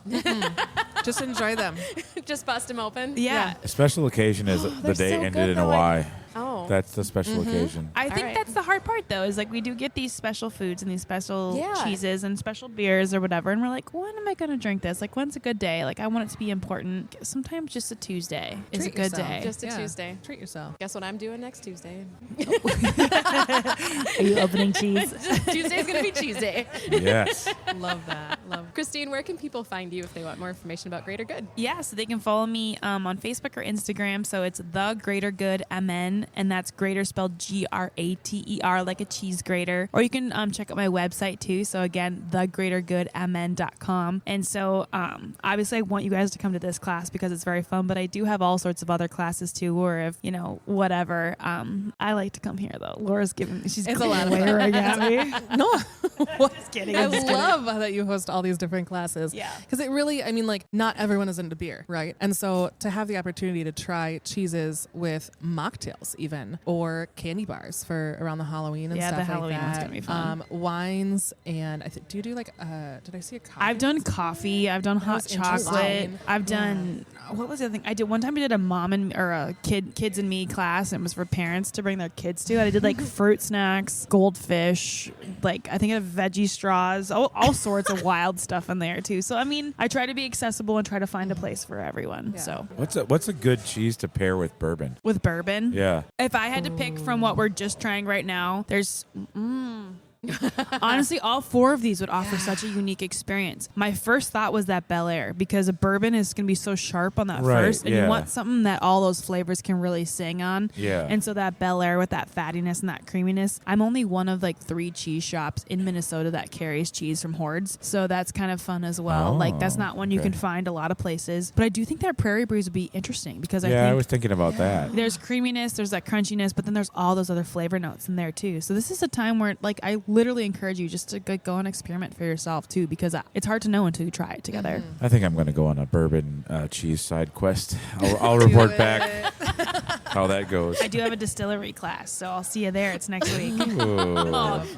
Just enjoy them. to just bust them open. Yeah. A special occasion is the they're day so ended good, in a though. Y. Oh. That's the special occasion. I think right. that's the hard part, though, is like we do get these special foods and these special Yeah. cheeses and special beers or whatever, and we're like, when am I going to drink this? Like, when's a good day? Like, I want it to be important. Sometimes just a Tuesday is a Treat good yourself. day. Just a Tuesday. Treat yourself. Guess what I'm doing next Tuesday? Are you opening cheese? Tuesday's going to be Tuesday. Yes. Love that. Love. Christine, where can people find you if they want more information about Greater Good? Yeah, so they can follow me on Facebook or Instagram. So it's The Greater Good MN, and that's Greater spelled Grater, like a cheese grater. Or you can check out my website too. So again, thegreatergoodmn.com. And so obviously I want you guys to come to this class because it's very fun, but I do have all sorts of other classes too, or if, whatever. I like to come here though. Laura's giving me, she's It's a lot of fun. glaring at me. No. Just kidding. I I'm just kidding. love that you host all these different classes. Yeah. Because it really, not everyone is into beer, right? And so to have the opportunity to try cheeses with mocktails even, or candy bars for around the Halloween and Yeah, stuff the Halloween like that. one's gonna be fun. Wines, and do you do like, did I see a coffee? I've done coffee. I've done hot was chocolate. interesting. I've done what was the other thing? I did one time. I did a mom and or a kids and me class, and it was for parents to bring their kids to. And I did like fruit snacks, goldfish, like I think I have veggie straws, all sorts of wild stuff in there too. So I try to be accessible and try to find a place for everyone. Yeah. So What's a good cheese to pair with bourbon? with bourbon, Yeah. if I had to pick from what we're just trying right now, there's. Honestly, all 4 of these would offer such a unique experience. My first thought was that Bel Air, because a bourbon is going to be so sharp on that Right, first, and yeah. you want something that all those flavors can really sing on. Yeah. And so that Bel Air with that fattiness and that creaminess. I'm only one of like 3 cheese shops in Minnesota that carries cheese from Hordes, so that's kind of fun as well. Like that's not one you okay. can find a lot of places, but I do think that Prairie Breeze would be interesting because I I think was thinking about that. there's creaminess, there's that crunchiness, but then there's all those other flavor notes in there too. So this is a time where like I literally encourage you just to go and experiment for yourself too, because it's hard to know until you try it together. I think I'm going to go on a bourbon cheese side quest. I'll report back. how that goes. I do have a distillery class, so I'll see you there. It's next week. Ooh. Love.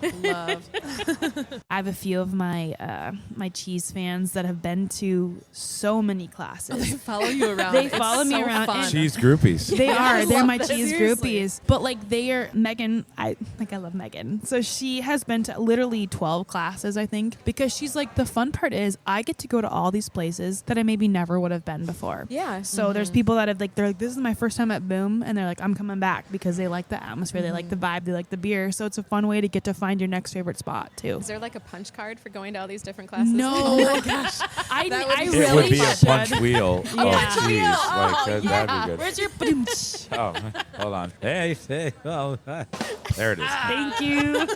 I have a few of my my cheese fans that have been to so many They classes. follow you around. They It's follow me so around, fun. and- Cheese groupies. They are. They're love my that. cheese Seriously. groupies. But like they are Megan, I love Megan. So she has been to literally 12 classes, I think, because she's like, the fun part is I get to go to all these places that I maybe never would have been before. Yeah. So there's people that have like, they're like, this is my first time at Boom, and they're like, I'm coming back because they like the atmosphere, they like the vibe, they like the beer. So it's a fun way to get to find your next favorite spot too. Is there like a punch card for going to all these different classes? No, Oh my gosh, I That would be It really would be a should. punch wheel Yeah. of Punch cheese. wheel. Like, Oh, that'd yeah. be good. Where's your Oh, hold on. Hey. Oh, there it is. Thank you.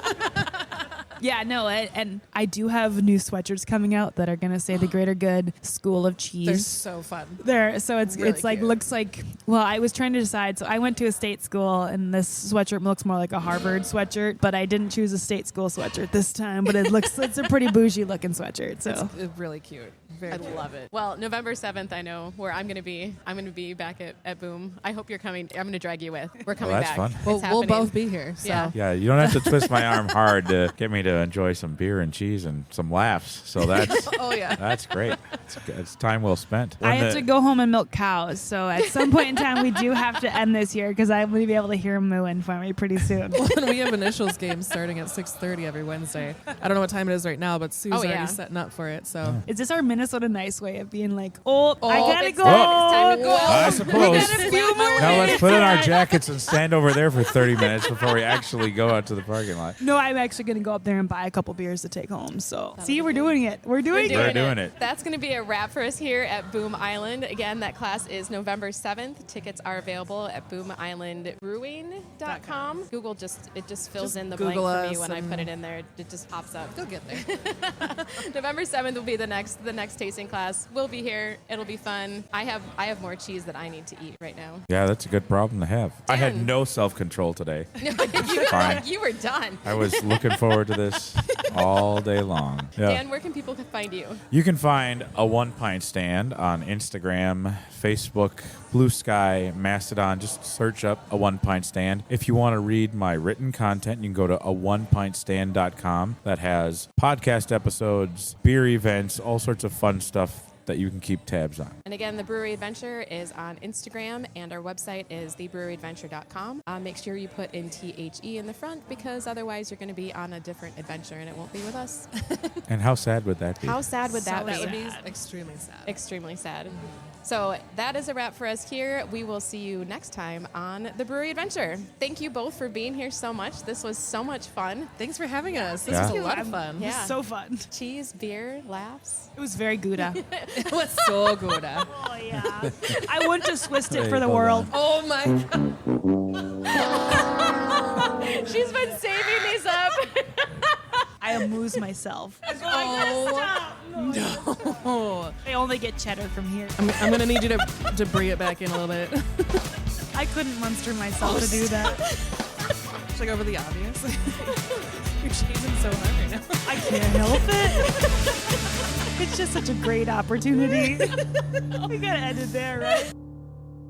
Yeah, no, and I do have new sweatshirts coming out that are gonna say the Greater Good School of They're Cheese. so fun. There, so it's Really it's like cute. looks like. Well, I was trying to decide. So I went to a state school, and this sweatshirt looks more like a Harvard sweatshirt. But I didn't choose a state school sweatshirt this time. But it's a pretty bougie looking sweatshirt. So It's really cute. Very I cute. love it. Well, November 7th, I know where I'm going to be. I'm going to be back at Boom. I hope you're coming. I'm going to drag you with. We're coming that's back. fun. It's We'll happening. both be here. So. Yeah. Yeah, you don't have to twist my arm hard to get me to enjoy some beer and cheese and some laughs. So that's Oh yeah. that's great. It's time well spent. I have to go home and milk cows. So at some point in time, we do have to end this year because I'm going to be able to hear them mooing for me pretty soon. And we have initials games starting at 6:30 every Wednesday. I don't know what time it is right now, but Sue's Oh, already yeah. setting up for it. So Is this our Minnesota nice way of being like, I gotta it's go. time to go. I suppose. Got a few more Now let's minutes. put on our jackets and stand over there for 30 minutes before we actually go out to the parking lot. No, I'm actually going to go up there and buy a couple beers to take home. So, see, be we're good. doing it. We're doing We're it. doing it. That's going to be a wrap for us here at Boom Island. Again, that class is November 7th. Tickets are available at boomislandbrewing.com. Google just fills Just in the Google blank for me us when I and- put it in there. It just pops up. you'll get there. November 7th will be the next tasting class. We'll be here. It'll be fun. I have more cheese that I need to eat right now. Yeah, that's a good problem to have. I had Dan. no self-control today. you, Fine. you were done. I was looking forward to this all day long. Yeah. Dan, where can people find you? You can find a 1 pint stand on Instagram, Facebook, Blue Sky, Mastodon. Just search up a 1 pint stand. If you want to read my written content, you can go to a1pintstand.com. That has podcast episodes, beer events, all sorts of fun stuff that you can keep tabs on. And again, the Brewery Adventure is on Instagram, and our website is thebreweryadventure.com. Make sure you put in THE in the front, because otherwise you're going to be on a different adventure and it won't be with us. And how sad would that be? How sad would that So be? That would be extremely sad. Extremely sad. So that is a wrap for us here. We will see you next time on the Brewery Adventure. Thank you both for being here so much. This was so much fun. Thanks for having us. This Yeah. was a lot of fun. Yeah. It was so fun. Cheese, beer, laughs. It was very Gouda. It was so good. Oh, yeah. I wouldn't have twist it Hey, for the hold world. Oh my God. She's been saving these up. I amuse myself. Oh. I only get cheddar from here. I'm gonna need you to bring it back in a little bit. I couldn't monster myself to do that. Should I go over the obvious? You're chasing so hard right now. I can't help it. It's just such a great opportunity. We gotta end it there, right?